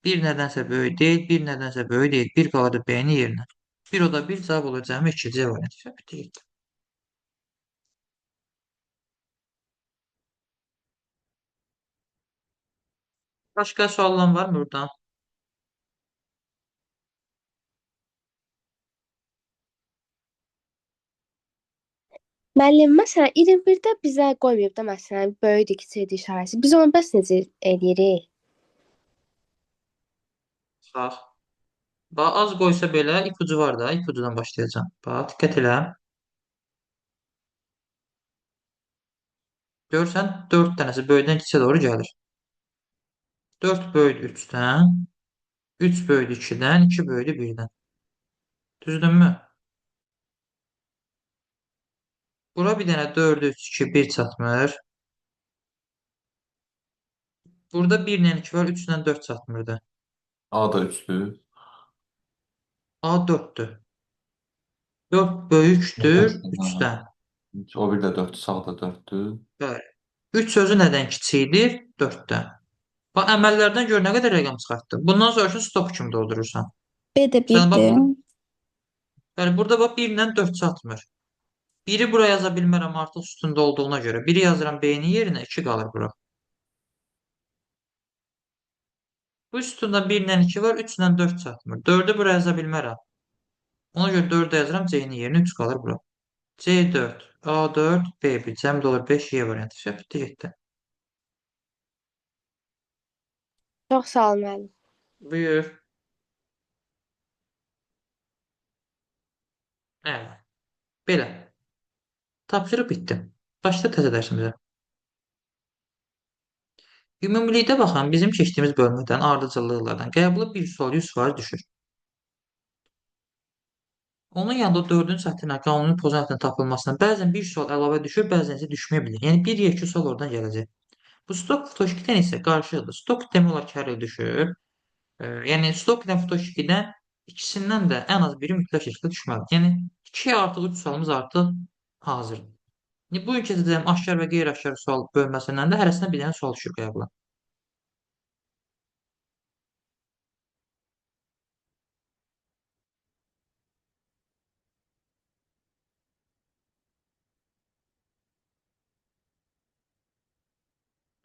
1 nədənsə böyük deyil. 1 nədənsə böyük deyil. 1 qalırdı B-nin yerinə. 1 o da 1 cavab olacağım 2 C variantı. Bitti. Başqa suallar var mı buradan? Müəllim, məsələn 21-də bizə qoymayıb da məsələn böyükdür, kiçikdir işarəsi. Biz onu bəs necə eləyirik? Bax. Bax, az qoysa belə ipucu var da. İpucudan başlayacağım. Bax, diqqət elə. Görsən 4 dənəsi böyüdən kiçiyə doğru gəlir. 4 böyüdü 3-dən. 3 böyüdü 2-dən. 2 böyüdü 1-dən. Düzdürmü? Bura bir dənə 4, 3, 2, 1 çatmır. Burada 1 ilə 2 var, 3 ilə 4 çatmırdı. A da 3-dür. A 4-dür. 4 böyükdür 3-dən. O bir də 4, sağda 4-dür. Bəli. 3 sözü nədən kiçikdir? 4-dən. Bax, əməllərdən gör nə qədər rəqəm çıxartdı. Bundan sonrası stop kimi doldurursan. B də Sən bax, 1-dir. bəli, burada bax 1 ilə 4 çatmır. 1-i bura yaza bilmərəm artıq üstündə olduğuna görə. 1-i yazıram B-nin yerinə, 2 qalır bura. Bu üstündə 1 ilə 2 var, 3 ilə 4 çatmır. 4-ü bura yaza bilmərəm. Ona görə 4-ü yazıram C-nin yerinə, 3 qalır bura. C4, A4, B1. Cəmdə olur 5, Y variantı. Vəsə, bitdi, getdi. Çox sağ ol müəllim. Buyur. Əla. Belə. Tapşırıq bitdi. Başla təzə dərsimizə. Ümumilikdə baxın, bizim keçdiyimiz bölmədən, ardıcıllıqlardan qəbulu 1 sual 100% düşür. Onun yanında 4-cü sətrinə qanuni pozantin tapılmasına bəzən bir sual əlavə düşür, bəzən isə düşməyə bilir. Yəni bir yekun sual oradan gələcək. Bu stok fotoşikdən isə qarşıdır. Stok demək olar ki, hər il düşür. Yəni stok ilə fotoşikdən ikisindən də ən az biri mütləq şəkildə düşməlidir. Yəni 2 artıq 3 sualımız artıq hazırdır. Bu gün keçəcəyim aşkar və qeyri-aşkar sual bölməsindən də hərəsindən bir dənə sual düşür qəbula.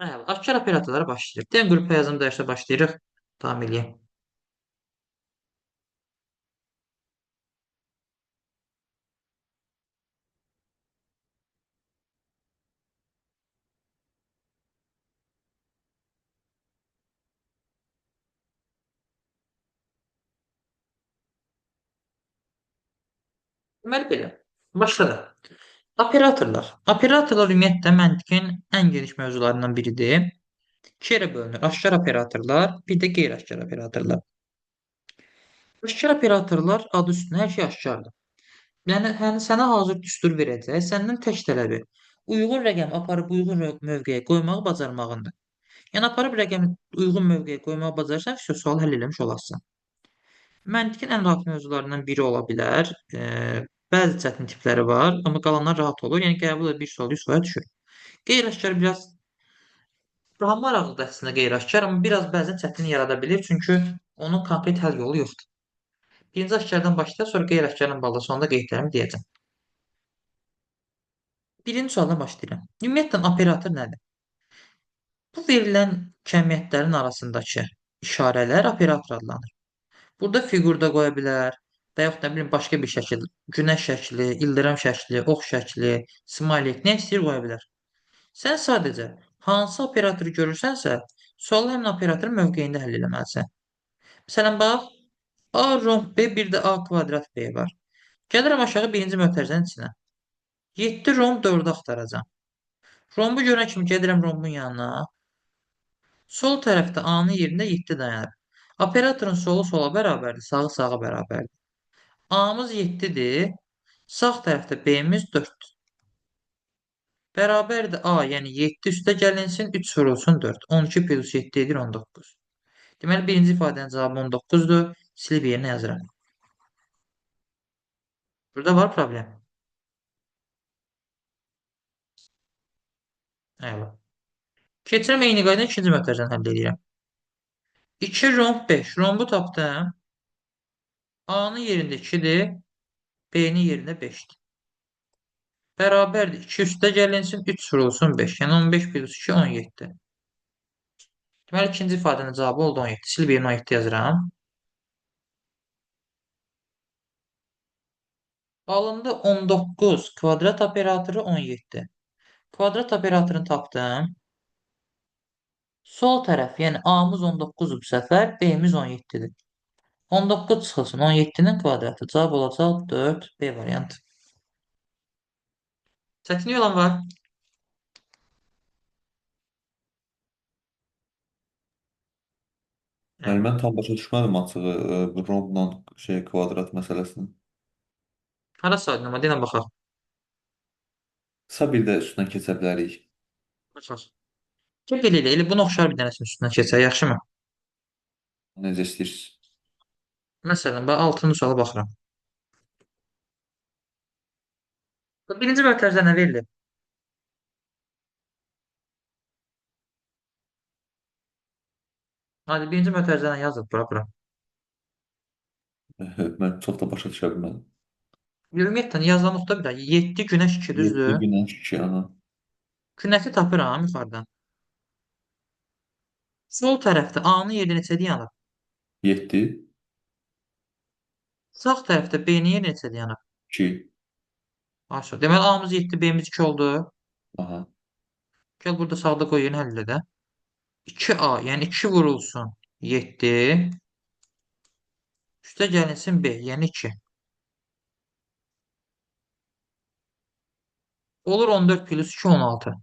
Bəli, aşkar operatorlara başlayırıq. Deyən qrup yazım dərsə başlayırıq. Davam eləyək. Deməli belə. Başlayaq. Operatorlar. Operatorlar ümumiyyətlə məntiqin ən geniş mövzularından biridir. İki yerə bölünür. Aşkar operatorlar, bir də qeyri-aşkar operatorlar. Aşkar operatorlar adı üstünə hər şey aşkardır. Yəni sənə hazır düstur verəcək, səndən tək tələbi uyğun rəqəm aparıb uyğun mövqeyə qoymağı bacarmağındır. Yəni aparıb rəqəmi uyğun mövqeyə qoymağı bacarsan, sualı həll eləmiş olarsan. Məntiqin ən rahat mövzularından biri ola bilər. Bəzi çətin tipləri var, amma qalanlar rahat olur. Yəni qəbul bir sual 100% düşür. Qeyri-aşkar biraz daha maraqlıdır əslində qeyri-aşkar, amma biraz bəzən çətin yarada bilir, çünki onun konkret həll yolu yoxdur. Birinci aşkardan başlayaq, sonra qeyri-aşkarla bağlı sonunda qeydlərimi deyəcəm. Birinci sualdan başlayıram. Ümumiyyətlə operator nədir? Bu verilən cəmiyyətlərin arasındakı işarələr operator adlanır. Burada fiqur da qoya bilər və yaxud nə bilim başqa bir şəkil, günəş şəkli, ildırım şəkli, ox şəkli, smaylik, nə istəyir qoya bilər. Sən sadəcə hansı operatoru görürsənsə, sualı həmin operatorun mövqeyində həll etməlisən. Məsələn, bax, A romb B bir də A kvadrat B var. Gəlirəm aşağı birinci mötərizənin içinə. 7 romb 4-ü axtaracam. Rombu görən kimi gedirəm rombun yanına. Sol tərəfdə A-nın yerində 7 dayanır. Operatorun solu sola bərabərdir, sağı sağa bərabərdir. A-mız 7-dir. Sağ tərəfdə B-miz 4-dür. Bərabərdir A, yəni 7 üstə gəlinsin, 3 vurulsun 4. 12 plus 7 edir 19. Deməli, birinci ifadənin cavabı 19-dur. Silib yerinə yazıram. Burada var problem. Əla. Keçirəm eyni qayda ikinci mötərizəni həll edirəm. 2 romb 5. Rombu tapdım. A-nın yerində 2-dir. B-nin yerində 5-dir. Bərabərdir. 2 üstə gəlinsin, 3 vurulsun 5. Yəni 15 plus 2, 17. Deməli, ikinci ifadənin cavabı oldu 17. Silib yerinə 17 yazıram. Alındı 19 kvadrat operatoru 17. Kvadrat operatorunu tapdım. Sol tərəf, yəni A-mız 19-dur bu səfər, B-miz 17-dir. 19 çıxılsın 17-nin kvadratı. Cavab olacaq 4, B variantı. Çətinlik olan var. Yəni mən tam başa düşmədim açığı bu rombla kvadrat məsələsini. Hara saydım, amma denən baxaq. Qısa bir də üstündən keçə bilərik. Baxaq. Gəl elə bunu oxşar bir dənəsinin üstündən keçək, yaxşımı? Necə istəyirsiniz? Məsələn, bax 6-cı suala baxıram. Birinci mötərizə nə verilir? Hadi birinci mötərizəni yazıb bura. Mən çox da başa düşə bilmədim. Ümumiyyətlə yazılan nöqtə bir daha. 7 günəş 2 7 düzdür. günəş 2, aha. Günəşi tapıram yuxarıdan. Sol tərəfdə A-nın yeri neçədir yanıb? 7, Sağ tərəfdə B-nin yeri neçədir yanıb? 2, Aşağı. Deməli A-mız 7, B-miz 2 oldu. aha. Gəl burada sağda qoy yerini həll edə. 2A, yəni 2 vurulsun 7. Üstə gəlinsin B, yəni 2. Olur 14 plus 2, 16.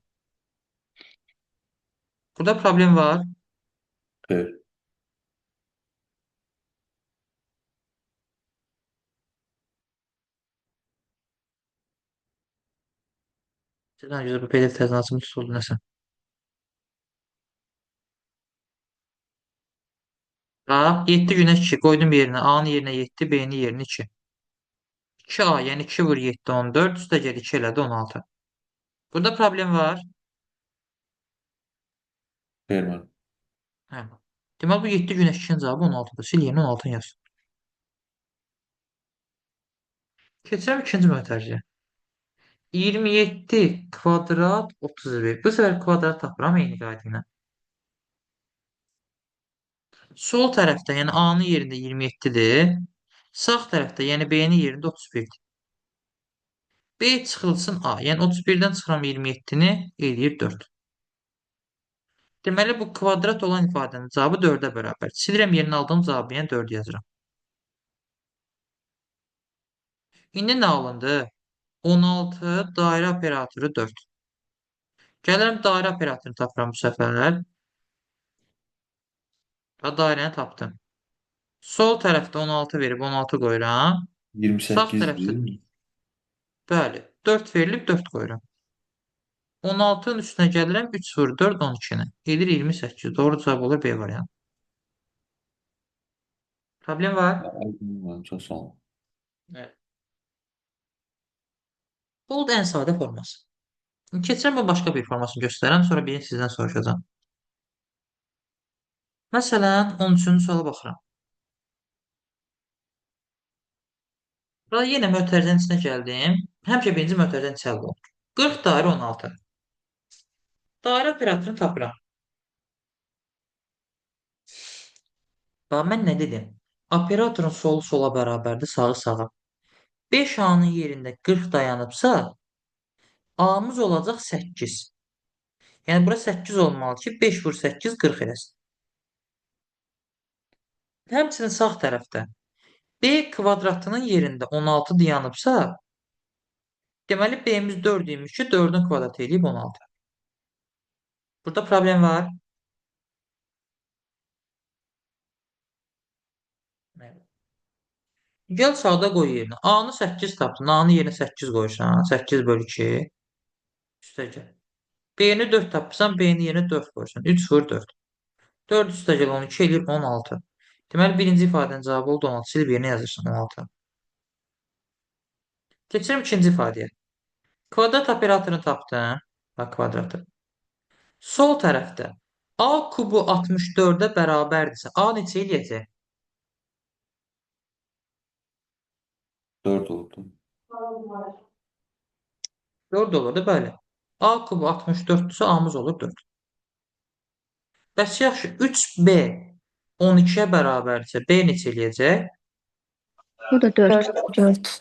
Burada problem var. Xeyr. Sizdən gözə bu PDF təzminatımız oldu nəsə. Bax, 7 günəş 2 qoydum yerinə. A-nın yerinə 7, B-nin yerinə 2. 2A, yəni 2 vur 7, 14. Üstə gəl 2 elədi 16. Burada problem var. Xeyr mən. Hə. Deməli bu 7 günəş 2-nin cavabı 16-dır. Sil yerinə 16 yaz. Keçirəm ikinci mötərizəyə. 27 kvadrat 31. Bu səfər kvadrat tapıram eyni qayda ilə. Sol tərəfdə, yəni A-nın yerində 27-dir. Sağ tərəfdə, yəni B-nin yerində 31-dir. B çıxılsın A, yəni 31-dən çıxıram 27-ni, eləyir 4. Deməli, bu kvadrat olan ifadənin cavabı 4-ə bərabər. Silirəm yerinə aldığım cavabı, yəni 4 yazıram. İndi nə alındı? 16 dairə operatoru 4. Gəlirəm dairə operatorunu tapıram bu səfər. Və dairəni tapdım. Sol tərəfdə 16 verib 16 qoyuram. Sağ 28 tərəfdə değil mi? bəli 4 verilib 4 qoyuram. 16-nın üstünə gəlirəm 3 vur 4 12-ni. Edir 28. Doğru cavab olur B variantı. Problem var? Aydın, çok sağ ol. Evet. Bold ən sadə forması. Keçirəm və başqa bir formasını göstərəm. Sonra birini sizdən soruşacağım. Məsələn 13-cü suala baxıram. Burada yenə mötərizənin içinə gəldim. Həmişə birinci mötərizənin içəli olur. 40 dairə 16. Dairə operatorunu tapıram. Bax, mən nə dedim? Operatorun solu sola bərabərdir, sağı sağa. 5 A-nın yerində 40 dayanıbsa, A-mız olacaq 8. Yəni, bura 8 olmalı ki, 5 vur 8, 40 eləsin. Həmçinin sağ tərəfdə B kvadratının yerində 16 dayanıbsa, deməli, B-miz 4 imiş ki, 4-ün kvadratı eləyib 16. Burada problem var. Gəl sağda qoy yerinə. A-nı 8 tapdın. A-nı yerinə 8 qoyursan. 8 bölü 2. Üstə gəl. B-ni 4 tapırsan. B-ni yerinə 4 qoyursan. 3 vur 4. 4 üstə gəl 12 eləyir 16. Deməli, birinci ifadənin cavabı oldu 16. Silib yerinə yazırsan 16. Keçirim ikinci ifadəyə. Kvadrat operatorunu tapdın. Bax, kvadratı. Sol tərəfdə A kubu 64-ə bərabərdirsə, A neçə eləyəcək? 4 oldu. 4 olurdu, bəli. A kubu 64-dürsə, A-mız olur 4. Bəs yaxşı, 3B 12-yə bərabərdirsə, B neçə eləyəcək? Bu da 4. 4.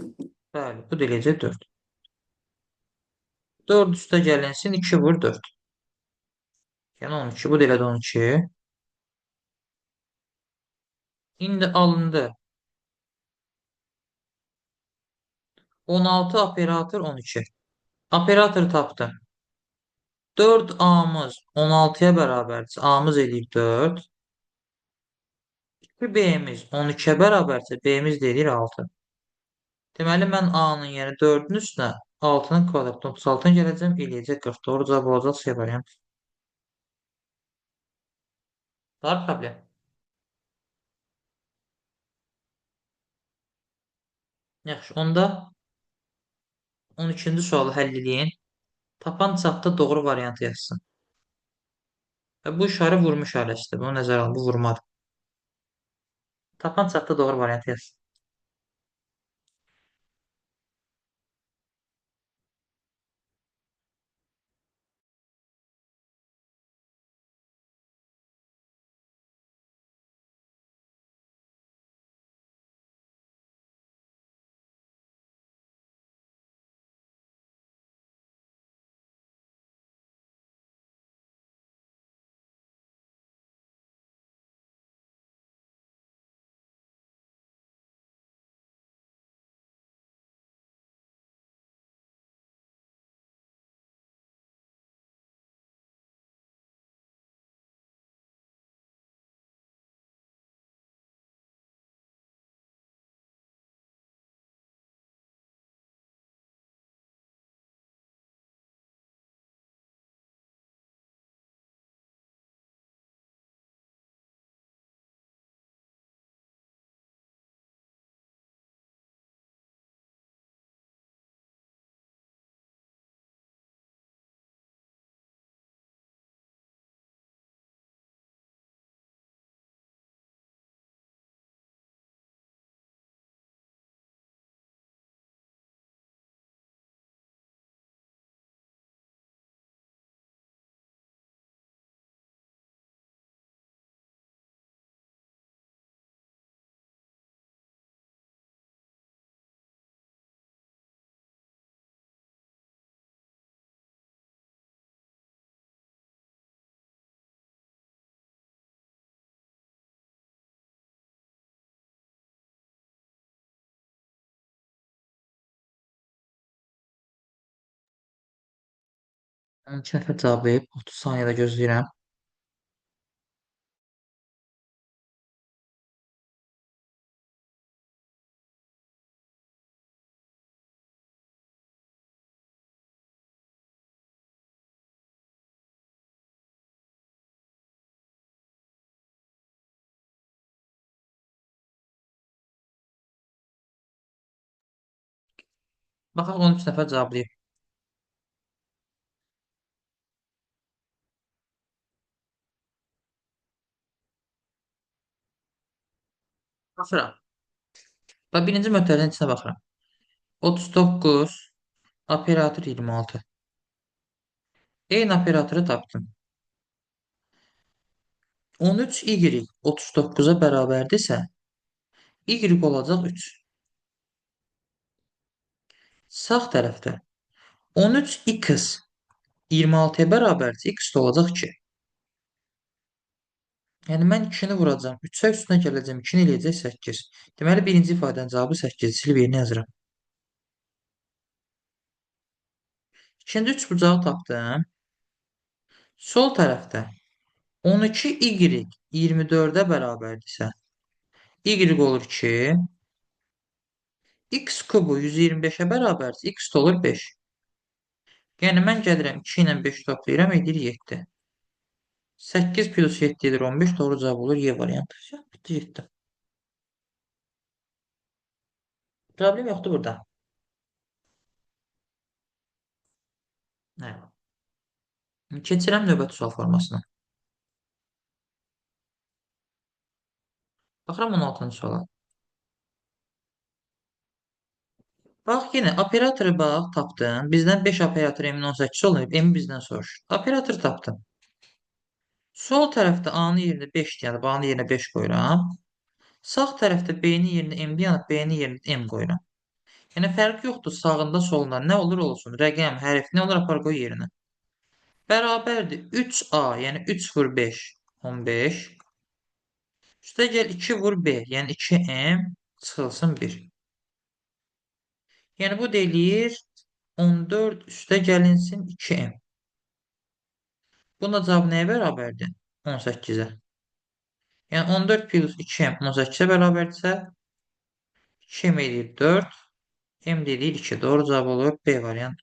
Bəli, bu da eləyəcək 4. 4 üstə gəlinsin, 2 vur 4. Yəni 12, bu da elədi 12. İndi alındı. 16 operator 12. Operatoru tapdım. 4A-mız 16-ya bərabərdirsə, A-mız eləyir 4. 2B-miz 12-yə bərabərdirsə, B-miz də eləyir 6. Deməli, mən A-nın yəni 4-ün üstünə 6-nın kvadratını 36-nı gələcəm, eləyəcək 40. Doğru cavab olacaq C variant. Var problem. Yaxşı, onda 12-ci sualı həll eləyin. Tapan çatda doğru variantı yazsın. Və bu işarə vurma işarəsidir. Bunu nəzərə alın, bu vurmadır. Tapan çatda doğru variantı yazsın. 12 nəfər cavablayıb 30 saniyədə gözləyirəm. Baxaq 13 nəfər cavablayıb. Baxıram. Bax, birinci mötərizənin içinə baxıram. 39, operator 26. Eyni operatoru tapdım. 13y 39-a bərabərdirsə, y olacaq 3. Sağ tərəfdə 13x 26-ya bərabərdirsə, x də olacaq 2. Yəni mən 2-ni vuracam. 3-ə üstünə gələcəm. 2-ni eləyəcək 8. Deməli, birinci ifadənin cavabı 8. Silib yerinə yazıram. İkinci üçbucağı tapdım. Sol tərəfdə 12y 24-ə bərabərdirsə, y olur 2. X kubu 125-ə bərabərdirsə, x də olur 5. Yəni mən gəlirəm 2 ilə 5 toplayıram, edir 7. 8 plus 7 edir 15, doğru cavab olur Y variantı. Bitti, 7. Problem yoxdur burada. Evet. Keçirəm növbəti sual formasına. Baxıram 16-cı suala. Bax, yenə operatoru bax, tapdım. Bizdən 5 operator M-in 18 olmayıb. M bizdən soruşur. Operatoru tapdım. Sol tərəfdə A-nın yerinə 5 yəni B-nın yerinə 5 qoyuram. Sağ tərəfdə B-nin yerinə M deyənib, B-nin yerinə M qoyuram. Yəni fərq yoxdur sağında solunda. Nə olur olsun. Rəqəm, hərf nə olur apar qoy yerinə. Bərabərdir 3A, yəni 3 vur 5, 15. Üstə gəl 2 vur B, yəni 2M çıxılsın 1. Yəni bu deyir 14 üstə gəlinsin 2M. Bunda cavab nəyə bərabərdir? 18-ə. Yəni 14 plus 2M 18-ə bərabərdirsə 2M edir 4, M deyir 2. Doğru cavab olur B variant.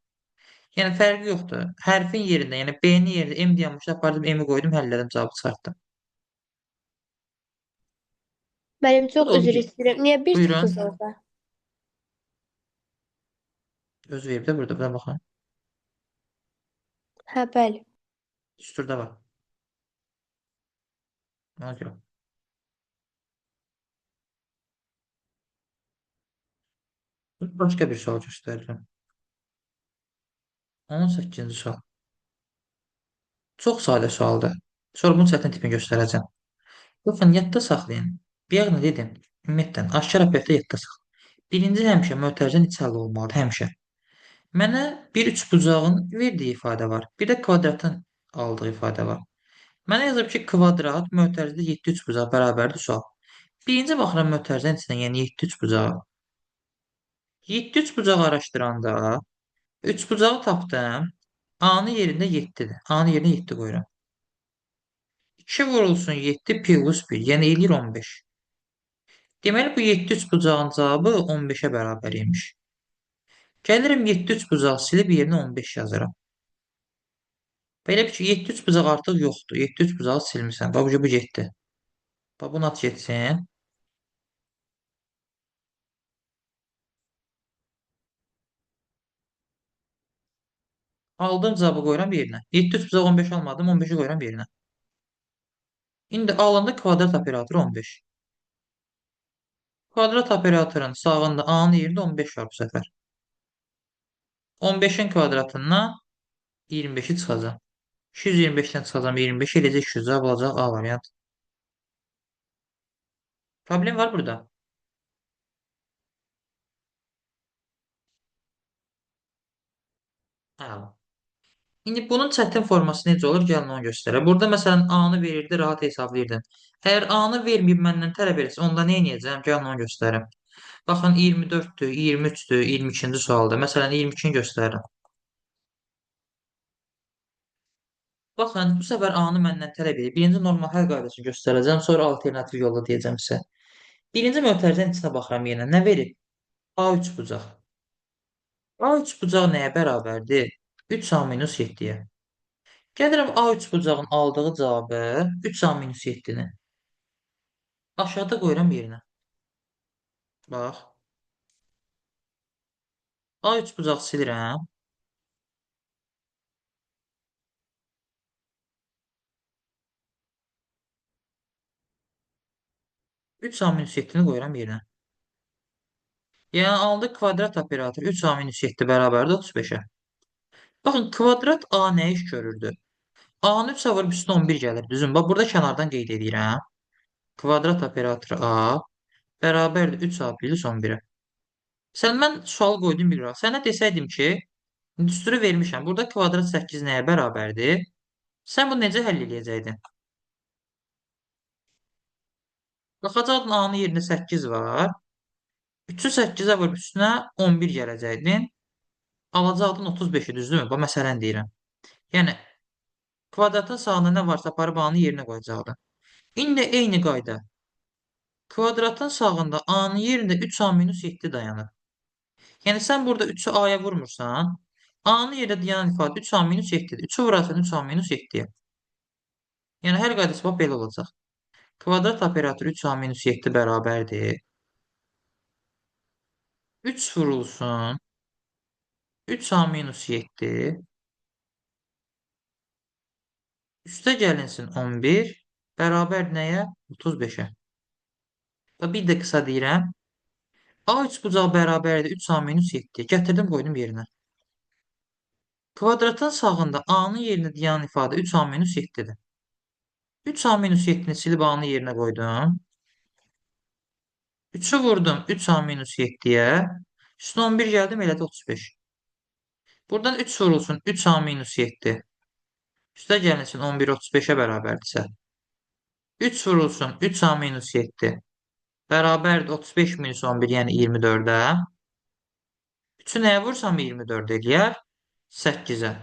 Yəni fərqi yoxdur. Hərfin yerində, yəni B-nin yerində M deyəmişdə apardım, M-i qoydum, həll elədim, cavabı çıxartdım. Mənim Bu çox da oldu üzr ki, istəyirəm. Niyə bir buyurun. çıxdınız orada? Öz verib də burada, buna baxın. Hə, bəli. Düsturda var. Ona görə. Başqa bir sual göstərirəm. 18-ci sual. Çox sadə sualdır. Sonra bunun çətin tipini göstərəcəm. Baxın, yadda saxlayın. Bir yağını dedim. Ümumiyyətlə, aşkar apetdə yadda saxlayın. Birinci həmişə mötərizə neçə həll olmalıdır? Həmişə. Mənə bir üçbucağın verdiyi ifadə var. Bir də kvadratın aldığı ifadə var. Mənə yazıb ki, kvadrat mötərizədə 7 üçbucaq bərabərdir sual. Birinci baxıram mötərizənin içindən, yəni 7 üçbucağı. 7 üçbucağı araşdıranda üçbucağı tapdım. A-nın yerində 7-dir. A-nın yerinə 7 qoyuram. 2 vurulsun 7 plus 1, yəni eləyir 15. Deməli, bu 7 üçbucağın cavabı 15-ə bərabər imiş. Gəlirəm 7 üçbucağı silib yerinə 15 yazıram. Belə bir ki, 7 üçbucaq artıq yoxdur. 7 üçbucağı silmirsən. Bax, bu getdi. Bax, bunu at getsin. Aldığım cavabı qoyuram yerinə. 7 üçbucaq 15 almadım, 15-i qoyuram yerinə. İndi alanda kvadrat operatoru 15. Kvadrat operatorun sağında A-nın yerində 15 var bu səfər. 15-in kvadratından 25-i çıxacaq. 225-dən çıxacam 25, eləcək 200 cavab olacaq A variant. Problem var burada. Hə. İndi bunun çətin forması necə olur? Gəlin onu göstərək. Burada məsələn A-nı verirdi, rahat hesablayırdın. Əgər A-nı verməyib məndən tələb eləsə, onda nə edəcəm? Gəlin onu göstərim. Baxın 24-dür, 23-dür, 22-ci sualda. Məsələn 22-ni göstərirəm. Baxın, bu səfər A-nı məndən tələb edir. Birinci normal həll qaydasını göstərəcəm, sonra alternativ yolla deyəcəm sizə. Birinci mötərizənin içinə baxıram yenə. Nə verir? A3 bucaq. A3 bucaq nəyə bərabərdir? 3A minus 7-yə. Gəlirəm A3 bucağın aldığı cavabı 3A minus 7-ni. Aşağıda qoyuram yerinə. Bax. A3 bucaq silirəm. 3A minus 7-ni qoyuram yerinə. Yəni aldıq kvadrat operatoru 3A minus 7 bərabərdir 35-ə. Baxın, kvadrat A nə iş görürdü? A-nı 3-ə vurub üstünə 11 gəlir. Düzün. Bax, burada kənardan qeyd edirəm. Kvadrat operatoru A bərabərdir 3A plus 11-ə. Mən sual qoydum bir ara. Sənə desəydim ki, düsturu vermişəm. Burada kvadrat 8 nəyə bərabərdir? Sən bunu necə həll edəcəkdin? Baxacaqdın A-nın yerində 8 var. 3-ü 8-ə vurub üstünə 11 gələcəkdin. Alacaqdın 35-i, düzdürmü? Bu məsələni deyirəm. Yəni, kvadratın sağında nə varsa aparıb A-nın yerinə qoyacaqdın. İndi eyni qayda. Kvadratın sağında A-nın yerində 3A minus 7 dayanır. Yəni, sən burada 3-ü A-ya vurmursan, A-nın yerində dayanan ifadə 3A minus 7-dir. 3-ü vurarsan 3A minus 7-yə. Yəni, hər qaydası bax belə olacaq. Kvadrat operatoru 3A minus 7 bərabərdir. 3 vurulsun 3A minus 7 üstə gəlinsin 11 bərabər nəyə? 35-ə. Bir də qısa deyirəm. A3 bucaq bərabərdir 3A minus 7. Gətirdim qoydum yerinə. Kvadratın sağında A-nın yerinə dayanan ifadə 3A minus 7-dir. 3A minus 7-ni silib A-nın yerinə qoydum. 3-ü vurdum 3A minus 7-yə. Üstünə 11 gəldim, elədi 35. Buradan 3 vurulsun 3A minus 7. Üstə gəlinsin 11 35-ə bərabərdirsə. 3 vurulsun 3A minus 7. Bərabərdir 35 minus 11, yəni 24-ə. 3-ü nəyə vursam 24 eləyər? 8-ə.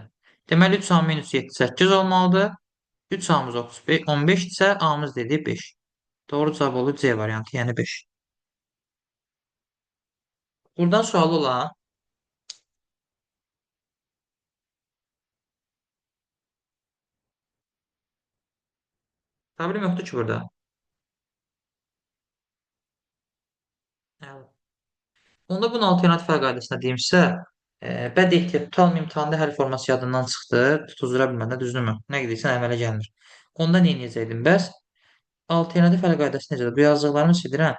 Deməli 3A minus 7 8 olmalıdır. 3A'mız 35, 15 isə A'mız dediyi 5. Doğru cavab olur C variantı, yəni 5. Buradan sual olan problem yoxdur ki burada. Onda bunun alternativ həll qaydasına deyimsə, bədii ehtiyat tutalım imtahanda həll forması yadından çıxdı, tutuzdura bilmədən, düzdürmü? Nə qedirsən əmələ gəlmir. Onda nə edəcəkdim bəs? Alternativ həll qaydası necədir? Bu yazdıqlarımı silirəm.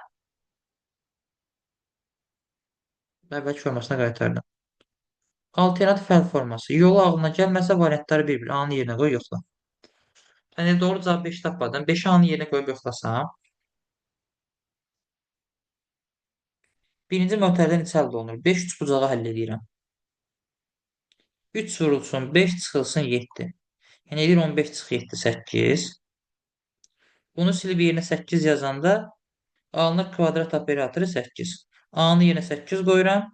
Əvvəlki formasına qaytardım. Alternativ həll forması. Yolu ağlına gəlməsə variantları bir-bir A-nın yerinə qoy, yoxla. Yəni doğru cavab 5 tapmadım. 5-i A-nın yerinə qoyub yoxlasam. Birinci mötərizə neçə əldə olunur? 5 üçbucağı həll edirəm. 3 vurulsun 5 çıxılsın 7. Yəni edir 15 çıx 7 8. Bunu silib yerinə 8 yazanda alınır kvadrat operatoru 8. A-nın yerinə 8 qoyuram.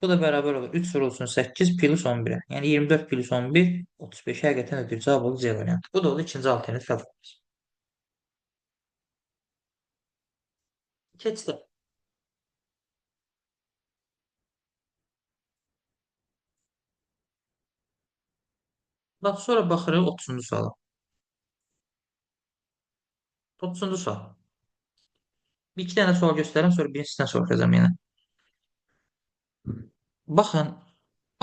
Bu da bərabər olur. 3 vurulsun 8 plus 11-ə. Yəni 24 plus 11 35. Həqiqətən ödül cavab olur C variantı. Bu da olur ikinci alternativ həll forması. Keçdi. Bax, sonra baxırıq 30-cu suala. 30-cu sual. Bir iki dənə sual göstərirəm, sonra birincisindən soruşacağım yenə. Baxın,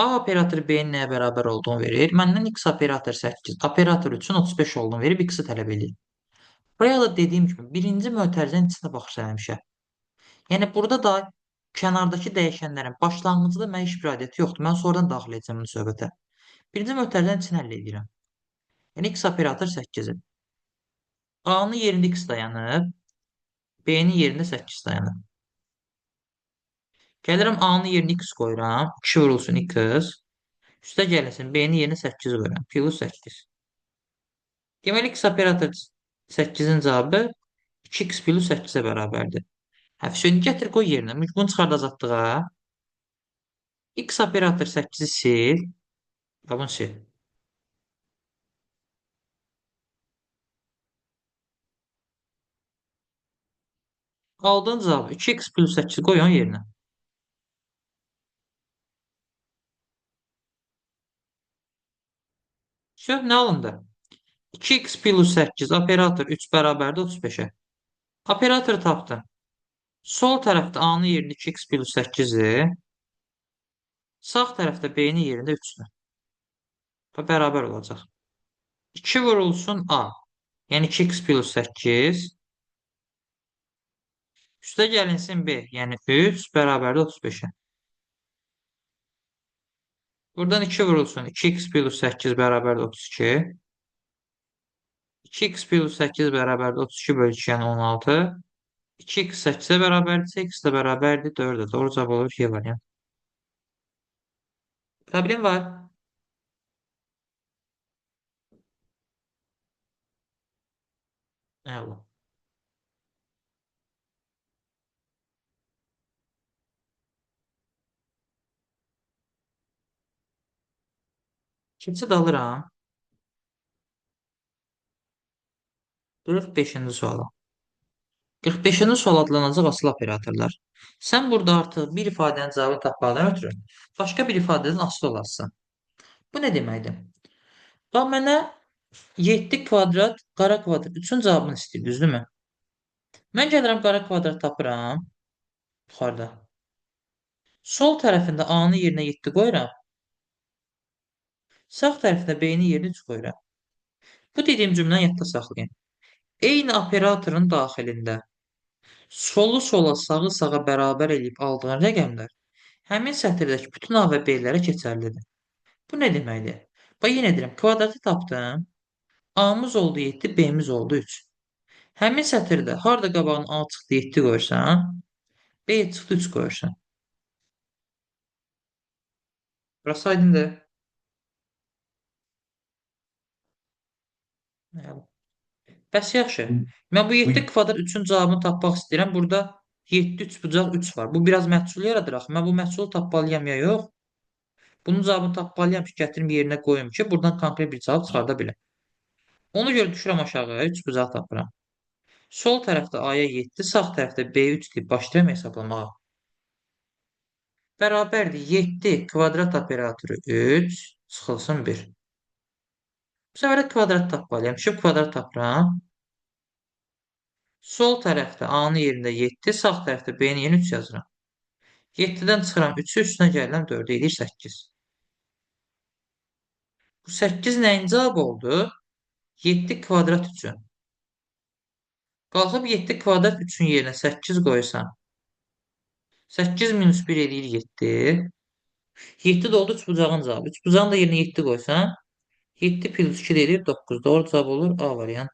A operatoru B-nin nəyə bərabər olduğunu verir. Məndən X operator 8, operator üçün 35 olduğunu verib, X-i tələb edir. Buraya da dediyim kimi, birinci mötərizənin içinə baxırsan həmişə. Yəni, burada da kənardakı dəyişənlərin başlanğıcında mənə heç bir aidiyyəti yoxdur. Mən sonradan daxil edəcəm bunu söhbətə. Birinci mötərizənin içini həll edirəm. Yəni, X operator 8-ir. A-nın yerində X dayanıb, B-nin yerində 8 dayanıb. Gəlirəm A-nın yerinə X qoyuram. 2 vurulsun X. Üstə gəlinsin B-nin yerinə 8 qoyuram. Plus 8. Deməli, X operator 8-in cavabı 2x plus 8-ə bərabərdir. Şimdi gətir qoy yerinə. Bunu çıxardacaqdığa. X operator 8-i sil. Bunu sil. Aldığın cavabı 2x plus 8 qoy onun yerinə. Şöh nə alındı? 2x plus 8 operator 3 bərabərdir 35-ə. Operatoru tapdın. Sol tərəfdə A-nın yerində 2x plus 8-dir. Sağ tərəfdə B-nin yerində 3-dür. Bərabər olacaq. 2 vurulsun A. Yəni 2x plus 8. Üstə gəlinsin B. Yəni 3 bərabərdir 35-ə. Buradan 2 vurulsun. 2x plus 8 bərabərdir 32. 2x plus 8 bərabərdir 32 bölü 2 yəni 16. 2x 8-ə bərabərdirsə x də bərabərdir 4-ə. Doğru cavab olur Y variant. Problem var. Əla. Keçid alıram. 45-ci suala. 45-ci sual adlanacaq asıl operatorlar. Sən burada artıq bir ifadənin cavabını tapmadan ötürü başqa bir ifadədən asılı olasın. Bu nə deməkdir? Bax, mənə 7 kvadrat, qara kvadrat 3-ün cavabını istəyir, düzdürmü? Mən gəlirəm qara kvadrat tapıram. Yuxarıda. Sol tərəfində A-nın yerinə 7 qoyuram. Sağ tərəfində B-nin yerinə 3 qoyuram. Bu dediyim cümləni yadda saxlayın. Eyni operatorun daxilində solu sola, sağı sağa bərabər eləyib aldığın rəqəmlər həmin sətirdəki bütün A və B-lərə keçərlidir. Bu nə deməkdir? Bax, yenə deyirəm, kvadratı tapdım. A-mız oldu 7, B-miz oldu 3. Həmin sətirdə harda qabağına A çıxdı 7 qoyursan, B çıxdı 3 qoyursan. Burası aydındır. Bəs yaxşı. Mən bu 7 kvadrat 3-ün cavabını tapmaq istəyirəm. Burada 7 3 bucaq 3 var. Bu biraz məhsul yaradır axı. Mən bu məhsulu tapmalıyam ya yox? Bunun cavabını tapmalıyam ki, gətirim yerinə qoyum ki, buradan konkret bir cavab çıxarda bilim. Ona görə düşürəm aşağıya, 3 bucaq tapıram. Sol tərəfdə A-ya 7, sağ tərəfdə B-yə 3 deyib başlayıram hesablamağa. Bərabərdir 7 kvadrat operatoru 3 çıxılsın 1. Bu səfər də kvadrat tapmalıyam. Düşüb kvadrat tapıram. Sol tərəfdə A-nın yerində 7, sağ tərəfdə B-nin yerində 3 yazıram. 7-dən çıxıram 3-ü, üstünə gəlirəm 4-ə, edir 8. Bu 8 nəyin cavabı oldu? 7 kvadrat 3-ün. Qalxıb 7 kvadrat 3-ün yerinə 8 qoysan. 8 minus 1 edir 7. 7 də oldu 3 bucağın cavabı. 3 bucağın da yerinə 7 qoysan. 7 plus 2 edir 9. Doğru cavab olur A variant.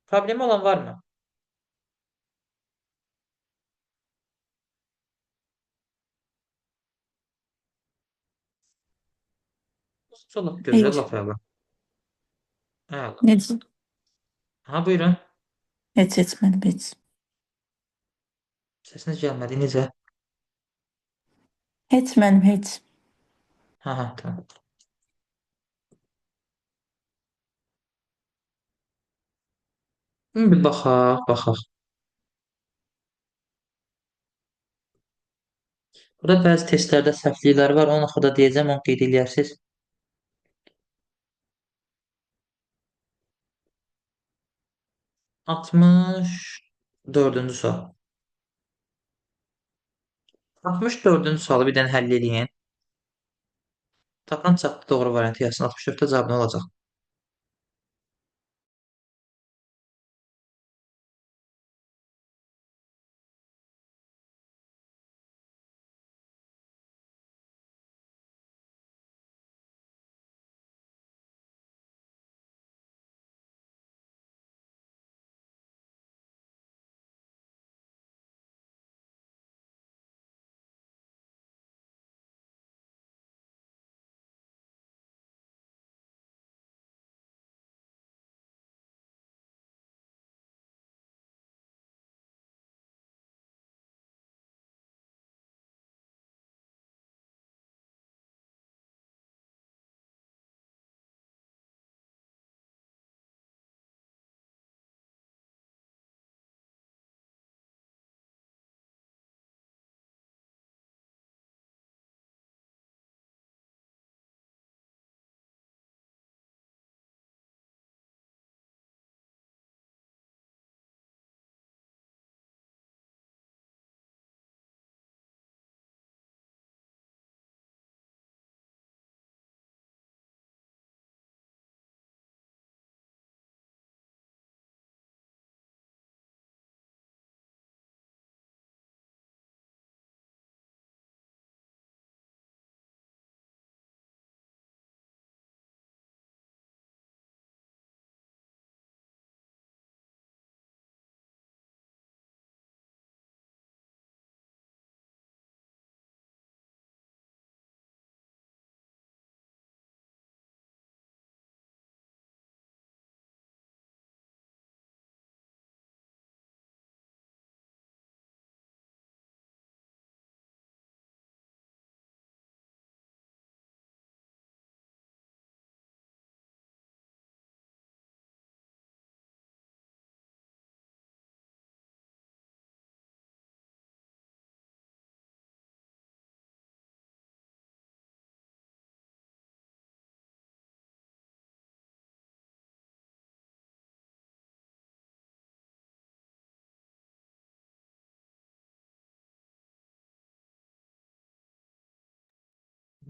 Problemi olan varmı? Çox gözəl, Heç, laf əla. Əla. necə? Ha, buyurun. Heç etmədim, heç. Səsiniz gəlmədi, necə? Heç mənim, heç. Ha, tamam. Bir baxaq. Burada bəzi testlərdə səhvliklər var. Onu axırda deyəcəm, onu qeyd eləyərsiniz. 64-cü sual. 64-cü sualı bir dənə həll eləyin. Tapılan çatdı doğru variantı yazsın. 64-də cavab nə olacaq?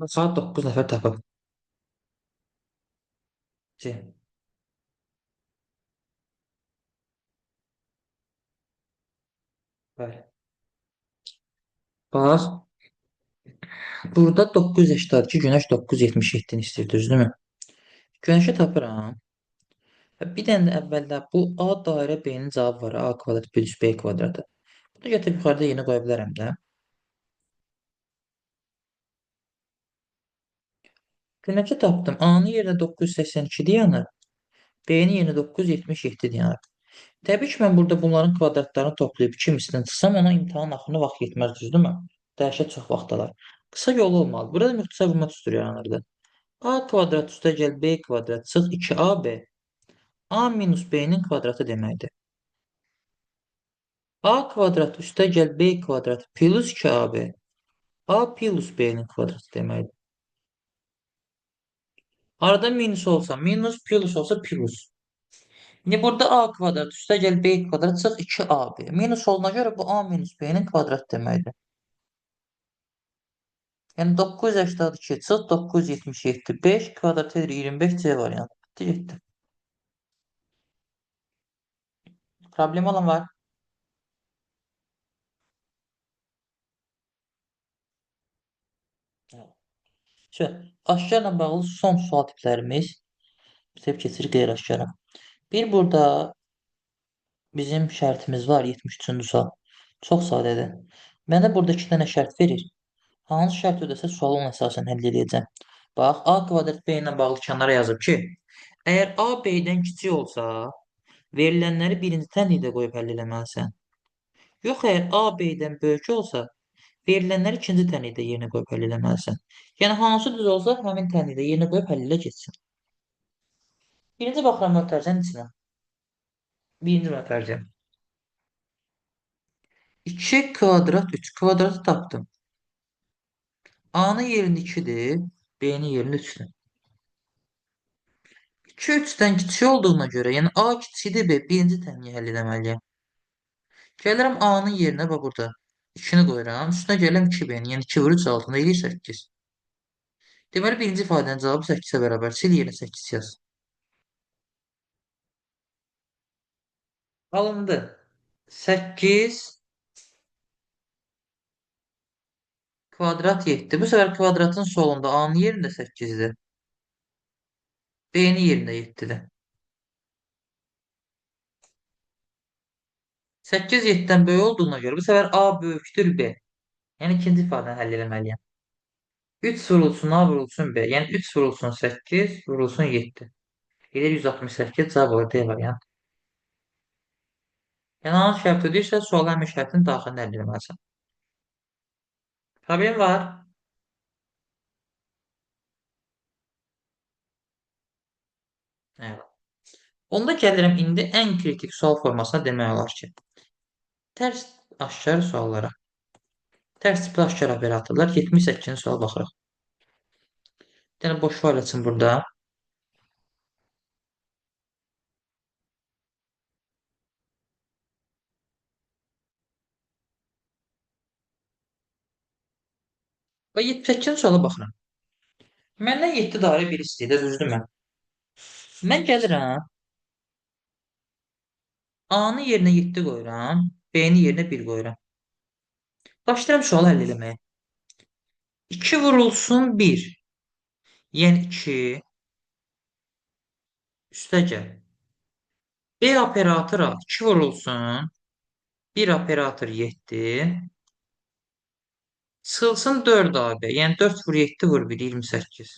Saat 9 nəfər tapıb. C. Bəli. Bax, burada 9 yaşdadır ki, Günəş 977-ni istəyir, düzdürmü? Günəşi tapıram. Və bir dənə də əvvəldə bu A dairə B-nin cavabı var. A kvadrat plus B kvadratı. Bunu götürüb yuxarıda yerinə qoya bilərəm də. Günəşi tapdım. A-nın yerinə 982 dayanır. B-nin yerinə 977 dayanır. Təbii ki, mən burada bunların kvadratlarını toplayıb ikimisini çıxsam, ona imtahan axırına vaxt yetməz, düzdürmü? Dəhşət çox vaxt alar. Qısa yolu olmalı. Burada müxtəsər vurma düsturu yaranırdı. A kvadrat üstə gəl B kvadrat çıx 2AB. A minus B-nin kvadratı deməkdir. A kvadrat üstə gəl B kvadrat plus 2AB. A plus B-nin kvadratı deməkdir. Arada minus olsa minus, plus olsa plus. İndi burada A kvadrat üstə gəl B kvadrat çıx 2AB. Minus olduğuna görə bu A minus B-nin kvadratı deməkdir. Yəni 982 çıx 977 5 kvadrat edir 25 C variantı. Bitdi getdi. Problem olan var. Aşkarla bağlı son sual tiplərimiz. Bitib keçir qeyri-aşkara. Bir burada bizim şərtimiz var 73-cü sual. Çox sadədir. Mənə burada 2 dənə şərt verir. Hansı şərt ödəsə sualı ona əsasən həll edəcəm. Bax, A kvadrat B ilə bağlı kənara yazıb ki, əgər A B-dən kiçik olsa, verilənləri birinci tənlikdə qoyub həll eləməlisən. Yox, əgər A B-dən böyük olsa, verilənləri ikinci tənlikdə yerinə qoyub həll eləməlisən. Yəni, hansı düz olsa, həmin tənlikdə yerinə qoyub həll elə getsin. Birinci baxıram mötərizənin içinə. Birinci mötərizə. 2 kvadrat 3 kvadratı tapdım. A-nın yerində 2-dir, B-nin yerində 3-dür. 2 3-dən kiçik olduğuna görə, yəni A kiçikdir B, birinci tənliyi həll etməliyəm. Gəlirəm A-nın yerinə, bax burada 2-ni qoyuram, üstünə gəlirəm 2B-ni, yəni 2 vur 3 altında eləyir 8. Deməli, birinci ifadənin cavabı 8-ə bərabər. Sil yerinə 8 yaz. Alındı. 8 kvadrat 7. Bu sefer kvadratın solunda A'nın yerində 8-dir. B'nin yerində 7-dir. 8 7-dən böyük olduğuna görə bu sefer A böyükdür B. Yəni ikinci ifadəni həll eləməliyəm. 3 vurulsun A vurulsun B. Yəni 3 vurulsun 8 vurulsun 7. Gelir 168 cavab olur D variant. Yəni hansı şərt ödəyirsə sual həmin şərtin daxilində həll eləməlisən. Problem var. Evet. Onda gəlirəm indi ən kritik sual formasına demək olar ki, tərs aşkar suallara. Tərs tipli aşkar operatorlar 78-ci sual baxırıq. Bir dənə boş fayl açın burada. Və 78-ci suala baxıram. Məndən 7 dairə bir istəyir, düzdürmü? Mən gəlirəm, A-nın yerinə 7 qoyuram, B-nin yerinə 1 qoyuram. Başlayıram sualı həll eləməyə. 2 vurulsun 1. Yəni 2 üstə gəl. B operatora 2 vurulsun 1 operator 7. Çıxılsın 4 AB. Yəni 4 vur 7 vur 1 28.